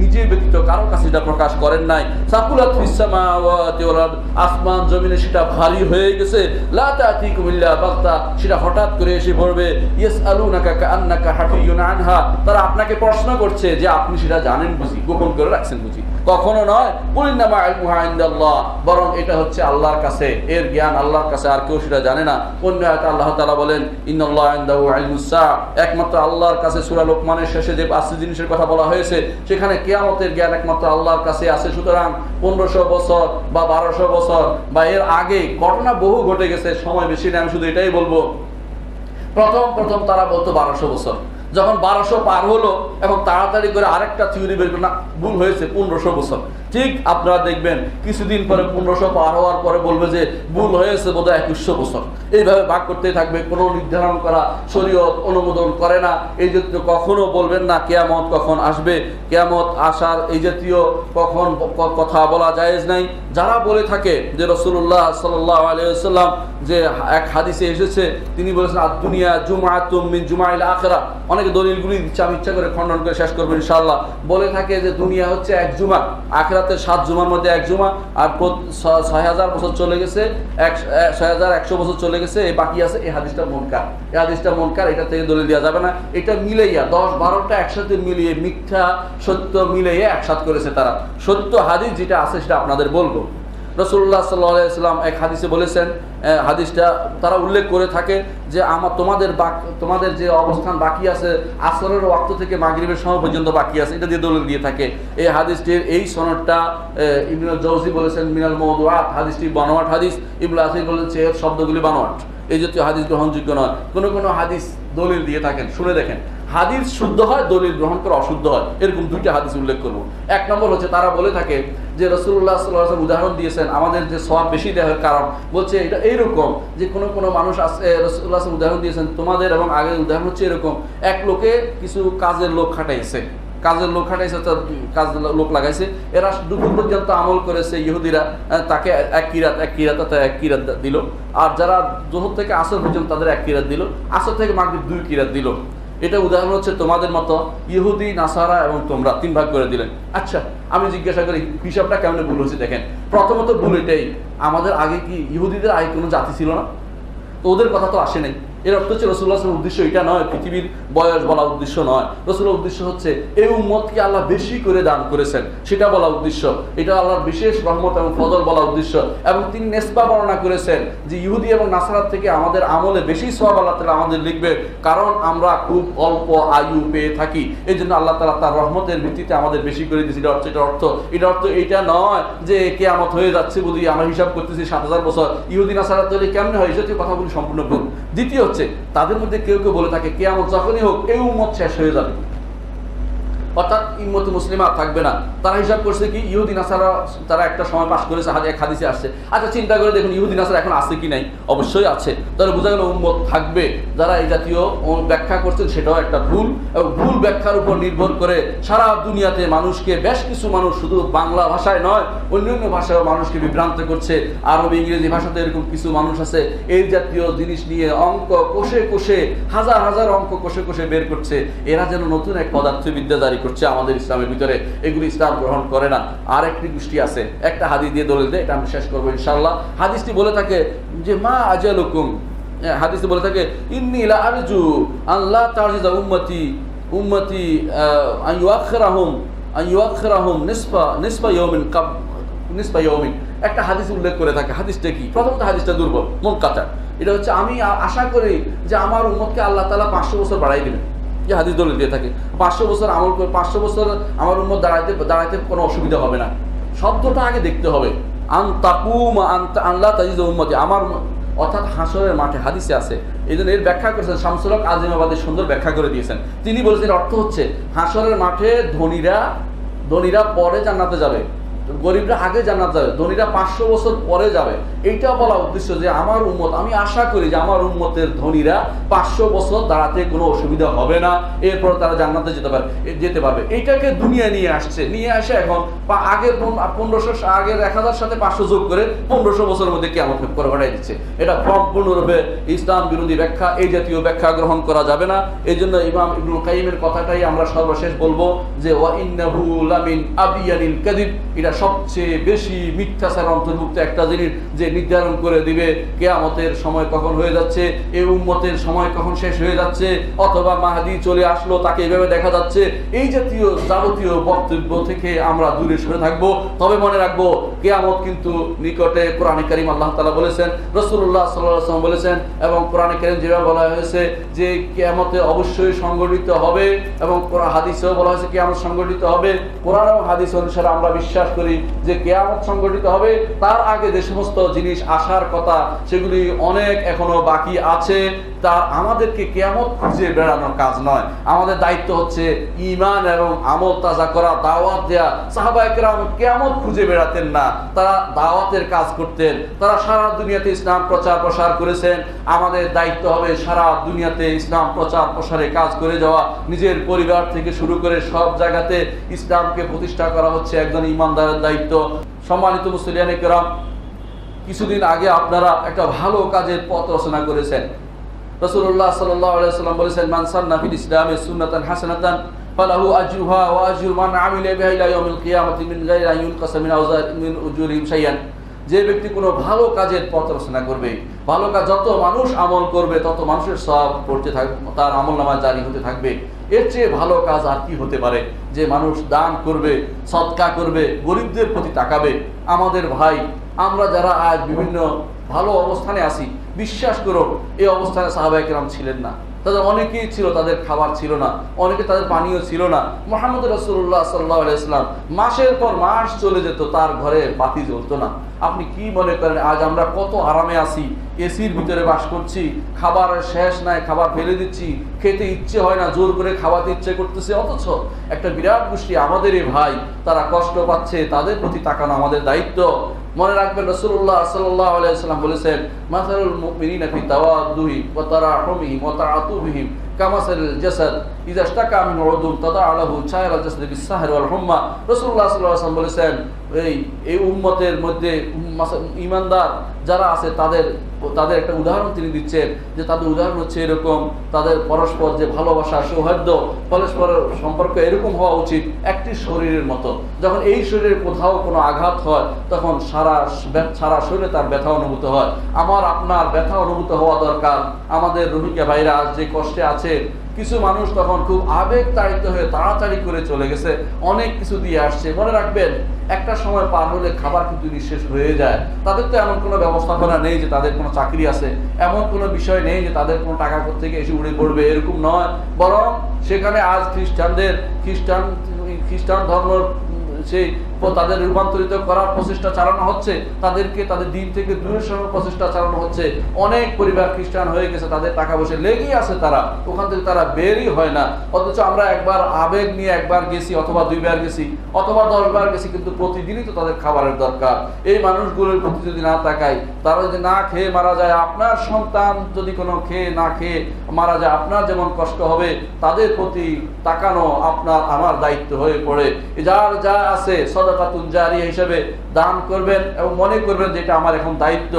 Speaker 1: নিজে ব্যতীত কারো কাছে এটা প্রকাশ করেন নাই। সাকুলাত ফিস সামাওয়াতি ওয়াল আরদ, আসমান জমিনে সেটা ভারী হয়ে গেছে। লা তাতিকুম ইল্লা বাগতা, সেটা হঠাৎ করে এসে পড়বে। ইয়াসআলুনাকা কাআন্নাকা হাফিয়ুন আনহা, তারা আপনাকে প্রশ্ন করছে যে আপনি সেটা জানেন বুঝি, গোপন করে রাখছেন বুঝি। কখনো নয়। কুল ইন্নামা ইলমুহা ইনদাল্লাহ, বরং এটা হচ্ছে আল্লাহর কাছে, এর জ্ঞান আল্লাহর কাছে, আর কেউ সেটা জানে না। অন্য আয়াতে আল্লাহ তাআলা বলেন ইন্নাল্লাহা ইনদাহু ইলমুস সাআ, একমাত্র আল্লাহর কাছে। সূরা লোকমানের শেষে যে 5টি জিনিসের কথা বলা হয়েছে, সেখানে কিয়ামতের জ্ঞান একমাত্র আল্লাহর কাছে আছে। সুতরাং 1500 বছর বা 1200 বছর বা এর আগে ঘটনা বহু ঘটে গেছে, সময় বেশি নেই। আমি শুধু এটাই বলবো, প্রথম তারা বলতো 1200 বছর, যখন 1200 পার হলো এবং তাড়াতাড়ি করে আরেকটা থিওরি বের করে, না ভুল হয়েছে 1500 বছর। ঠিক আপনারা দেখবেন কিছুদিন পরে 1500 পার হওয়ার পরে বলবে যে ভুল হয়েছে বোধহয় 2100 বছর। এইভাবে ভাগ করতে থাকবে, কোনো নির্ধারণ করা শরীয়ত অনুমোদন করে না। এই জাতীয় কখনো বলবেন না কিয়ামত কখন আসবে, কিয়ামত আসার এই জাতীয় কখন কথা বলা জায়েজ নাই। যারা বলে থাকে যে রাসূলুল্লাহ সাল্লাল্লাহু আলাইহি ওয়াসাল্লাম যে এক হাদিসে এসেছে, তিনি বলেছেন আদ-দুনিয়া জুমআতুম মিন জুমাইল আখিরাহ, অনেকে দলিলগুলি দিচ্ছে, আমি ইচ্ছা করে খণ্ডন করে শেষ করবো ইনশাআল্লাহ। বলে থাকে যে দুনিয়া হচ্ছে এক জুমা, আখিরাতের 7 জুমার মধ্যে এক জুমা, আর 6000 বছর চলে গেছে, 6100 বছর চলে গেছে, এই বাকি আছে। এই হাদিসটা মুনকার, এটা থেকে দলিল দেওয়া যাবে না। এটা মিলাইয়া 10-12টা একসাথে মিলিয়ে মিথ্যা সত্য মিলিয়ে একসাথে করেছে তারা। সত্য হাদিস যেটা আছে সেটা আপনাদের বলবো। রাসূলুল্লাহ সাল্লাল্লাহু আলাইহি ওয়াসাল্লাম এক হাদিসে বলেছেন, হাদিসটা তারা উল্লেখ করে থাকে যে তোমাদের যে অবস্থান বাকি আছে আসরের ওয়াক্ত থেকে মাগরিবের সময় পর্যন্ত বাকি আছে, এটা দিয়ে দলিল দিয়ে থাকে। এই হাদিসটির এই সনদটা ইবনুল জাওজি বলেছেন মিনাল মাওদুআত, হাদিসটি বানোয়াট হাদিস। ইবনুল আসির বলেছে এর শব্দগুলি বানোয়াট, এই জাতীয় হাদিস গ্রহণযোগ্য নয়। কোনো হাদিস দলিল দিয়ে থাকেন, শুনে দেখেন, হাদিস শুদ্ধ হয়, দলিল গ্রহণ করে অশুদ্ধ হয়। এরকম 2টা হাদিস উল্লেখ করবো। এক নম্বর হচ্ছে তারা বলে থাকে যে রাসূলুল্লাহ সাল্লাল্লাহু আলাইহি ওয়াসাল্লাম উদাহরণ দিয়েছেন আমাদের যে সওয়াব বেশি দেওয়ার কারণ, বলছে এটা এইরকম যে কোনো মানুষ আছে, রাসূলুল্লাহ সাল্লাল্লাহু উদাহরণ দিয়েছেন তোমাদের এবং আগের উদাহরণ হচ্ছে এরকম, এক লোকে কিছু কাজের লোক খাটাইছে, কাজ লোক লাগাইছে, এরা দুপুর পর্যন্ত আমল করেছে ইহুদিরা, তাকে এক কিরাত দিল। আর যারা যোহর থেকে আসর পর্যন্ত তাদের 1 কিরাত দিল, আসর থেকে মাগরিব 2 কিরাত দিল। এটা উদাহরণ হচ্ছে তোমাদের মতো ইহুদি, নাসারা এবং তোমরা 3 ভাগ করে দিলেন। আচ্ছা, আমি জিজ্ঞাসা করি হিসাবটা কেমন ভুল হচ্ছে? দেখেন, প্রথমত ভুল এটাই, আমাদের আগে কি ইহুদিদের আগে কোনো জাতি ছিল না? তো ওদের কথা তো আসে নাই। এর অর্থ হচ্ছে রাসূলুল্লাহর উদ্দেশ্য এটা নয়, পৃথিবীর বয়স বলা উদ্দেশ্য নয়। রাসূলের উদ্দেশ্য হচ্ছে এই উম্মতকে আল্লাহ বেশি করে দান করেছেন সেটা বলা উদ্দেশ্য, এটা আল্লাহর বিশেষ রহমত এবং ফজল বলা উদ্দেশ্য। এবং তিনি নেসবা বর্ণনা করেছেন যে ইহুদি এবং নাসারাত থেকে আমাদের আমলে বেশি সওয়াব আল্লাহ তাআলা আমাদের লিখবে, কারণ আমরা খুব অল্প আয়ু পেয়ে থাকি, এই জন্য আল্লাহ তাআলা তার রহমতের ভিত্তিতে আমাদের বেশি করে দিয়েছে। এটা অর্থ এটা নয় যে কিয়ামত হয়ে যাচ্ছে বলি আমরা হিসাব করতেছি 7000 বছর, ইহুদি নাসারাত হলে কেমনে হয়, এই কথাগুলি সম্পূর্ণ ভুল। দ্বিতীয় হচ্ছে তাদের মধ্যে কেউ কেউ বলে থাকে কিয়ামত যখনই হোক এই উম্মত শেষ হয়ে যাবে, অর্থাৎ উম্মতে মুসলিমা থাকবে না। তারা হিসাব করছে কি ইহুদি নাসারা তারা একটা সময় পাস করেছে, এক হাদিসে আসছে। আচ্ছা চিন্তা করে দেখুন ইহুদি নাসারা এখন আছে কি নাই, অবশ্যই আছে, তাহলে বোঝা গেল উম্মত থাকবে। যারা এই জাতীয় ব্যাখ্যা করছেন সেটাও একটা ভুল, এবং ভুল ব্যাখ্যার উপর নির্ভর করে সারা দুনিয়াতে মানুষকে, বেশ কিছু মানুষ শুধু বাংলা ভাষায় নয় অন্যান্য ভাষায়ও মানুষকে বিভ্রান্ত করছে। আরবি ইংরেজি ভাষাতে এরকম কিছু মানুষ আছে এই জাতীয় জিনিস নিয়ে অঙ্ক কষে কষে হাজার হাজার অঙ্ক কষে কষে বের করছে, এরা যেন নতুন এক পদার্থবিদ্যা জারি করছে আমাদের ইসলামের ভিতরে, এগুলি ইসলাম গ্রহণ করে না। আর একটি গোষ্ঠী আছে, একটা হাদিস দিয়ে দলিল দেয়, এটা আমি শেষ করবো ইনশাআল্লাহ। হাদিসটি বলে থাকে যে মা আজালুকুম, হাদিসটি বলে থাকে ইন্নী লা আরজু আল্লাহ তাজিজা উম্মতি আন ইউআখিরাহুম নিসফা ইয়াউমিন। একটা হাদিস উল্লেখ করে থাকে। হাদিসটা কি? প্রথমত হাদিসটা দুর্বল, মুনকাতা। এটা হচ্ছে আমি আশা করি যে আমার উম্মতকে আল্লাহ তাআলা 500 বছর বাড়াই দিবেন, যে হাদিস দলিল দিয়ে থাকে। 500 বছর আমল করে 500 বছর আমার উম্মত দাঁড়াইতে কোনো অসুবিধা হবে না। শব্দটা আগে দেখতে হবে, আল্লাহ তাজিজ উম্মতি, আমার অর্থাৎ হাসরের মাঠে হাদিসে আছে। এই জন্য এর ব্যাখ্যা করেছেন শামসুল হক আজিমাবাদী, সুন্দর ব্যাখ্যা করে দিয়েছেন। তিনি বলেছেন অর্থ হচ্ছে হাসরের মাঠে ধনীরা পরে জান্নাতে যাবে, গরিবরা আগে জান্নাত যাবে, ধনীরা 500 বছর পরে যাবে। এইটা বলা উদ্দেশ্য যে আমার উম্মত, আমি আশা করি যে আমার উম্মতের ধনীরা 500 বছর দাঁড়াতে কোনো অসুবিধা হবে না, এরপর তারা জান্নাতে যেতে পারবে। এইটাকে দুনিয়া নিয়ে আসে এখন আগের 1500 আগের 1000 সাথে 500 যোগ করে 1500 বছরের মধ্যে কিয়ামত করে ঘটাই দিচ্ছে। এটা সম্পূর্ণরূপে ইসলাম বিরোধী ব্যাখ্যা, এই জাতীয় ব্যাখ্যা গ্রহণ করা যাবে না। এই জন্য ইমাম ইবনুল কাইয়িমের কথাটাই আমরা সর্বশেষ বলবো যে ওয়া ইন্নাহু লামিন আবিয়ানিল কাযিব, এটা সবচেয়ে বেশি মিথ্যাচার অন্তর্ভুক্ত একটা জিনিস যে নির্ধারণ করে দিবে কিয়ামতের সময় কখন হয়ে যাচ্ছে, এই উম্মতের সময় কখন শেষ হয়ে যাচ্ছে, অথবা মাহদি চলে আসলো তাকে এইভাবে দেখা যাচ্ছে। এই জাতীয় যাবতীয় বক্তব্য থেকে আমরা দূরে সরে থাকবো। তবে মনে রাখবো কিয়ামত কিন্তু নিকটে। কোরআনে কারীম আল্লাহ তাআলা বলেছেন, রাসূলুল্লাহ সাল্লাল্লাহু আলাইহি ওয়াসাল্লাম বলেছেন, এবং কোরআনে কারীম যেভাবে বলা হয়েছে যে কিয়ামতে অবশ্যই সংগঠিত হবে, এবং হাদিসেও বলা হয়েছে কিয়ামত সংগঠিত হবে। কোরআন এবং হাদিস অনুসারে আমরা বিশ্বাস করি যে কিয়ামত সংগঠিত হবে। তার আগে যে সমস্ত জিনিস আসার কথা সেগুলি অনেক এখনো বাকি আছে। তার আমাদেরকে কিয়ামত খুঁজে বেড়ানোর কাজ নয়, আমাদের দায়িত্ব হচ্ছে ঈমান এবং আমল তাজা করা, দাওয়াত দেয়া। সাহাবায়ে কেরাম কিয়ামত খুঁজে বেড়াতেন না, তারা দাওয়াতের কাজ করতেন। তারা সারা দুনিয়াতে ইসলাম প্রচার করেছেন। আমাদের দায়িত্ব হবে সারা দুনিয়াতে ইসলাম প্রসারে কাজ করে যাওয়া। নিজের পরিবার থেকে শুরু করে সব জায়গাতে ইসলামকে প্রতিষ্ঠা করা হচ্ছে একজন ঈমানদারের দায়িত্ব। সম্মানিত মুসলিয়ানে কেরাম, কিছুদিন আগে আপনারা একটা ভালো কাজের পথ রচনা করেছেন। রাসূলুল্লাহ সাল্লাল্লাহু আলাইহি ওয়াসাল্লাম বলেছেন, মান সান্না ফিল ইসলামি সুন্নাতান হাসানাতান ফালাহু আজরুহা ওয়া আজরু মান আমিলা বিহা ইলা ইয়াউমিল কিয়ামাতি মিন গায়রি আন ইউনকাসা মিন উজুরিহিম শাইআন। যে ব্যক্তি কোনো ভালো কাজের পথ রচনা করবে, ভালো কাজ যত মানুষ আমল করবে তত মানুষের সওয়াব পড়তে থাকবে, তার আমলনামায় জারি হতে থাকবে। এর চেয়ে ভালো কাজ আর কি হতে পারে? যে মানুষ দান করবে, সদকা করবে, গরিবদের প্রতি তাকাবে। আমাদের ভাই, আমরা যারা আজ বিভিন্ন ভালো অবস্থানে আছি, বিশ্বাস করো এই অবস্থানে সাহাবায়ে কেরাম ছিলেন না। তাদের অনেকেই ছিল, তাদের খাবার ছিল না, অনেকে তাদের পানীয় ছিল না। মুহাম্মদ রাসূলুল্লাহ সাল্লাল্লাহু আলাইহি ওয়াসাল্লাম মাসের পর মাস চলে যেত, তার ঘরে বাতি জ্বলতো না। আপনি কি মনে করেন আজ আমরা কত আরামে আছি, এসির ভিতরে বাস করছি, খাবারের শেষ নাই, খাবার ফেলে দিচ্ছি, খেতে ইচ্ছে হয় না, জোর করে খাওয়াতে ইচ্ছে করতেছে। অথচ একটা বিরাট গোষ্ঠী আমাদেরই ভাই, তারা কষ্ট পাচ্ছে, তাদের প্রতি তাকানো আমাদের দায়িত্ব। মনে রাখবেন রাসূলুল্লাহ সাল্লাল্লাহু আলাইহি ওয়াসাল্লাম বলেছেন, মাসালুল মুমিনিনা ফি তাওয়াদ্দুহি ওয়া তারাহুমিহি ওয়া তাআতুবিহিম কামাসালিল জাসাদ ইযা ইশতাকা মিন উযুন তাদাআ লাহু সাইরাল জাসাদি বিস-সাহরি ওয়াল হুম্মা। রাসূলুল্লাহ সাল্লাল্লাহু আলাইহি ওয়াসাল্লাম বলেছেন, এই উম্মতের মধ্যে ঈমানদার যারা আছে তাদের তাদের একটা উদাহরণ তিনি দিচ্ছেন, যে তাদের উদাহরণ হচ্ছে এরকম, তাদের পরস্পর যে ভালোবাসা, সৌহার্দ্য, পরস্পর সম্পর্ক এরকম হওয়া উচিত একটি শরীরের মতো। যখন এই শরীরে কোথাও কোনো আঘাত হয় তখন সারা শরীরে তার ব্যথা অনুভূত হয়। আমার আপনার ব্যথা অনুভূত হওয়া দরকার। আমাদের রোহিঙ্গা ভাইরা যে কষ্টে আছে, কিছু মানুষ তখন খুব আবেগ তাড়িত হয়ে তাড়াতাড়ি করে চলে গেছে, অনেক কিছু দিয়ে আসছে। মনে রাখবেন, একটা সময় পার হলে খাবার কিন্তু নিঃশেষ হয়ে যায়। তাদের তো এমন কোনো ব্যবস্থাপনা নেই যে তাদের কোনো চাকরি আছে, এমন কোনো বিষয় নেই যে তাদের কোনো টাকা থেকে এসে উড়ে পড়বে, এরকম নয়। বরং সেখানে আজ খ্রিস্টান ধর্ম সেই তাদের রূপান্তরিত করার প্রচেষ্টা চালানো হচ্ছে, তাদেরকে তাদের দিন থেকে দূরে সরানোর প্রচেষ্টা চালানো হচ্ছে। অনেক পরিবার খ্রিস্টান হয়ে গেছে, তাদের টাকা পয়সা লেগেই আছে, তারা ওখান থেকে তারা বেরই হয় না। অথচ আমরা একবার আবেগ নিয়ে একবার গেছি, অথবা 2 বার গেছি, অথবা 10 বার গেছি, কিন্তু প্রতিদিনই তো তাদের খাবারের দরকার। এই মানুষগুলোর প্রতি যদি না তাকাই, তারা যদি না খেয়ে মারা যায়, আপনার সন্তান যদি কোনো খেয়ে না খেয়ে মারা যায়, আপনার যেমন কষ্ট হবে, তাদের প্রতি তাকানো আপনার আমার দায়িত্ব হয়ে পড়ে। যার যা আছে সাদাকাতুন জারিয়া হিসেবে দান করবেন এবং মনে করবেন যে এটা আমার এখন দায়িত্ব।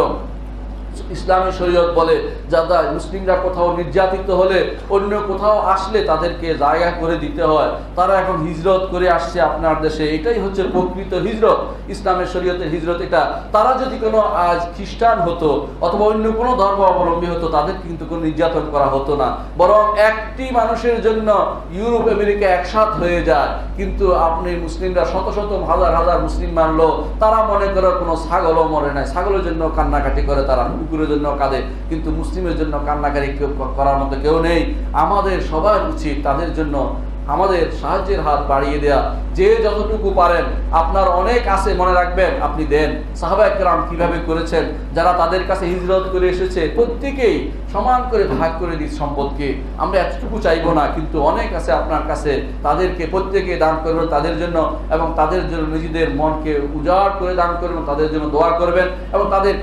Speaker 1: ইসলামী শরীয়ত বলে, যারা মুসলিমরা কোথাও নির্যাতিত হলে, অন্য কোথাও আসলে তাদেরকে জায়গা করে দিতে হয়। তারা এখন হিজরত করে আসছে আপনার দেশে, এটাই হচ্ছে প্রকৃত হিজরত। ইসলামের শরীয়তের হিজরত এটা। তারা যদি কোনো আজ খ্রিস্টান হতো অথবা অন্য কোনো ধর্ম অবলম্বী হতো, তাদের কিন্তু কোনো নির্যাতন করা হতো না। বরং একটি মানুষের জন্য ইউরোপ আমেরিকা একসাথ হয়ে যায়, কিন্তু আপনি মুসলিমরা শত শত হাজার হাজার মুসলিম মানলো, তারা মনে করে কোনো ছাগলও মরে নাই। ছাগলের জন্য কান্নাকাটি করে তারা, কুকুরের জন্য কাঁদে, কিন্তু মুসলিমের জন্য কান্নাকারি করার মতো কেউ নেই। আমাদের সবার উচিত তাদের জন্য আমাদের সাহায্যের হাত বাড়িয়ে দেয়া। যে যতটুকু পারেন, আপনার অনেক আছে, মনে রাখবেন, আপনি দেন। সাহাবায়ে কেরাম কিভাবে করেছেন, যারা তাদের কাছে হিজরত করে এসেছে, প্রত্যেকেই সমান করে ভাগ করে দিই সম্পদকে। আমরা এতটুকু চাইবো না, কিন্তু অনেক আছে আপনার কাছে, তাদেরকে প্রত্যেকে দান করবেন তাদের জন্য, এবং তাদের জন্য নিজেদের মনকে উজাড় করে দান করবেন, তাদের জন্য দোয়া করবেন, এবং তাদের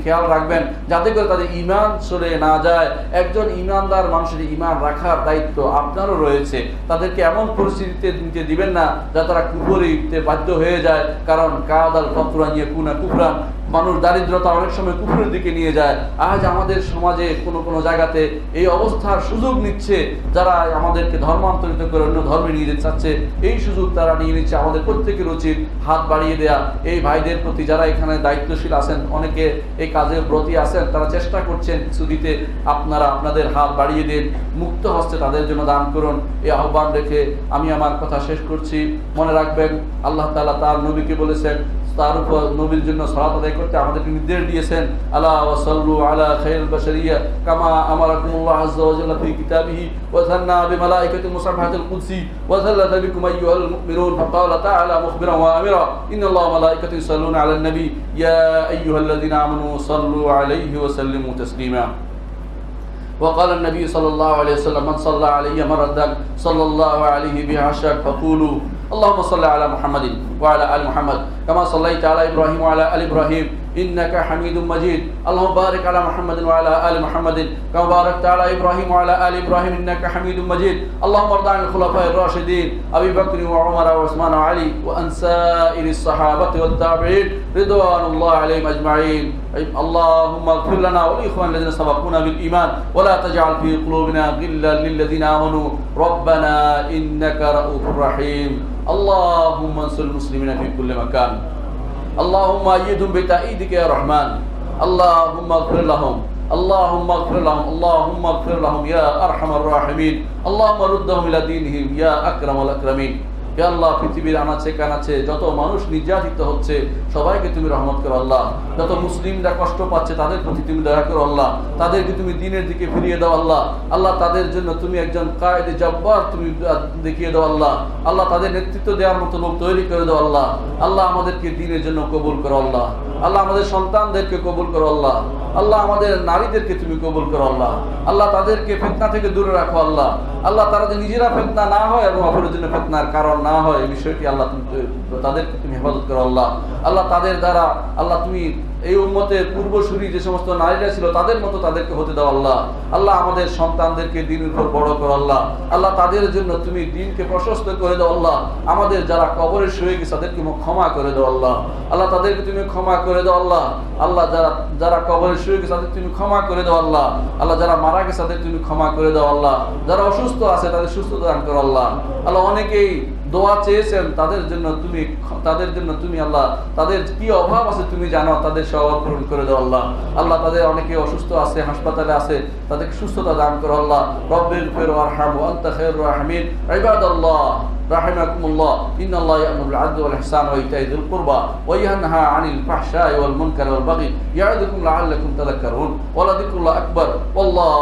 Speaker 1: খেয়াল রাখবেন যাতে করে তাদের ঈমান চলে না যায়। একজন ঈমানদার মানুষের ঈমান রাখার দায়িত্ব আপনারও রয়েছে। তাদেরকে এমন পরিস্থিতিতে নিতে দিবেন না যা তারা কুফরিতে বাধ্য হয়ে যায়। কারণ কাদাল ফকরান ইয়াকুনা কুফরান, মানুষ দারিদ্রতা অনেক সময় কুফরের দিকে নিয়ে যায়। আজ আমাদের সমাজে কোনো জায়গাতে এই অবস্থার সুযোগ নিচ্ছে, যারা আমাদেরকে ধর্মান্তরিত করে অন্য ধর্মে নিয়ে যেতে চাচ্ছে, এই সুযোগ তারা নিয়ে নিচ্ছে। আমাদের প্রত্যেকের উচিত হাত বাড়িয়ে দেয়া। এই ভাইদের প্রতি যারা এখানে দায়িত্বশীল আছেন, অনেকে এই কাজে ব্রতী আছেন, তারা চেষ্টা করছেন কিছু দিতে, আপনারা আপনাদের হাত বাড়িয়ে দিন, মুক্ত হস্তে তাদের জন্য দান করুন। এই আহ্বান রেখে আমি আমার কথা শেষ করছি। মনে রাখবেন, আল্লাহ তাআলা তার নবীকে বলেছেন, তার উপর নবীর জন্য সালাত আদায় করতে আমাদেরকে নির্দেশ দিয়েছেন, আলা ওয়া সাল্লু আলা খায়রুল বাশারিয়া কামা আমারাকুমুল্লাহু আযজা ওয়া জাল্লা ফি কিতাবিহি ওয়া সান্না বিমালাইকাতিল মুসাববিহাতিল কুদসি ওয়া সাল্লাতা বিকুম আইয়ুহাল মুমিনুন ফাকালা তাআলা মুখবিরান ওয়া আমিরা ইন্নাল্লাহা ওয়া মালাইকাতাহু ইউসাল্লুনা আলান নবী ইয়া আইয়ুহাল্লাযিনা আমানু সাল্লু আলাইহি ওয়া সাল্লিমু তাসলিমা। وقال النبي صلى الله عليه وسلم من صلى علي مرة صلى الله عليه بها عشرا فقولوا اللهم صل على محمد وعلى آل محمد كما صليت على إبراهيم وعلى آل إبراهيم إنك حميد مجيد اللهم بارك على محمد وعلى آل محمد كما باركت على إبراهيم وعلى آل إبراهيم إنك حميد مجيد اللهم ارض عن الخلفاء الراشدين أبي بكر وعمر وعثمان وعلي وأن سائر الصحابة والتابعين رضوان الله عليهم أجمعين اللهم اغفر لنا ولإخواننا الذين سبقونا بالإيمان ولا تجعل في قلوبنا غلا للذين آمنوا ربنا إنك رؤوف رحيم اللهم انصر المسلمين في كل مكان اللهم أيدهم بتأييدك يا رحمن اللهم اغفر لهم اللهم اغفر لهم اللهم اغفر لهم يا أرحم الراحمين اللهم ردهم إلى دينهم يا أكرم الأكرمين يا الله পৃথিবীর আনাচে কানাচে যত মানুষ নির্যাতিত হচ্ছে সবাইকে তুমি রহমত করো আল্লাহ। যত মুসলিমরা কষ্ট পাচ্ছে তাদের প্রতি তুমি দয়া করো আল্লাহ। তাদেরকে তুমি দ্বীনের দিকে ফিরিয়ে দাও আল্লাহ। আল্লাহ তাদের জন্য তুমি একজন কায়েদে জব্বার তুমি দেখিয়ে দাও আল্লাহ। আল্লাহ তাদের নেতৃত্ব দেওয়ার মতো লোক তৈরি করে দাও আল্লাহ। আল্লাহ আমাদেরকে দ্বীনের জন্য কবুল করো আল্লাহ। আল্লাহ আমাদের সন্তানদেরকে কবুল করো আল্লাহ। আল্লাহ আমাদের নারীদেরকে তুমি কবুল করো আল্লাহ। আল্লাহ তাদেরকে ফিতনা থেকে দূরে রাখো আল্লাহ। আল্লাহ তারা যে নিজেরা ফিতনা না হয় এবং অপরের জন্য ফিতনার কারণ না হয়, এই বিষয়টি আল্লাহ তুমি তাদেরকে তুমি হেফাজত করো আল্লাহ। আল্লাহ তাদের দ্বারা আল্লাহ তুমি এই উম্মতের পূর্বসূরি যে সমস্ত নারীরা ছিল তাদের মতো তাদেরকে হতে দাও আল্লাহ। আল্লাহ আমাদের সন্তানদেরকে দ্বীনের উপর বড় করো আল্লাহ। আল্লাহ তাদের জন্য তুমি দ্বীনকে প্রশস্ত করে দাও আল্লাহ। আমাদের যারা কবরে শুয়ে গেছে তাদেরকে ক্ষমা করে দাও আল্লাহ। আল্লাহ তাদেরকে তুমি ক্ষমা করে দাও আল্লাহ। আল্লাহ যারা কবরে শুয়ে গেছে তাদের তুমি ক্ষমা করে দাও আল্লাহ। আল্লাহ যারা মারা গেছে তাদের তুমি ক্ষমা করে দাও আল্লাহ। যারা অসুস্থ আছে তাদের সুস্থতা দান করো আল্লাহ। আল্লাহ অনেকেই দোয়া চেয়েছেন, তাদের জন্য তুমি আল্লাহ তাদের কি অভাব আছে তুমি জানো, তাদের সব অভাব পূরণ করে দাও আল্লাহ। আল্লাহ তাদের অনেকে অসুস্থ আছে, হাসপাতালে আছে, তাদেরকে সুস্থতা দান করো আল্লাহ। রব্বিগফির ওয়ারহাম ওয়া আনতা খায়রুর রাহিমিন। ইবাদাল্লাহ রাহিমাকুমুল্লাহ, ইন্নাল্লাহা ইয়া'মুরু বিল 'আদলি ওয়াল ইহসানি ওয়া ইতা'i যিল কুরবা ওয়া ইয়ানহা 'আনিল ফাহশা'i ওয়াল মুনকারি ওয়াল বাগই ইয়া'iদুকুম লা'আল্লাকুম তাযাক্কারুন ওয়া লাযিকরুল্লাহি আকবার। ওয়াল্লাহু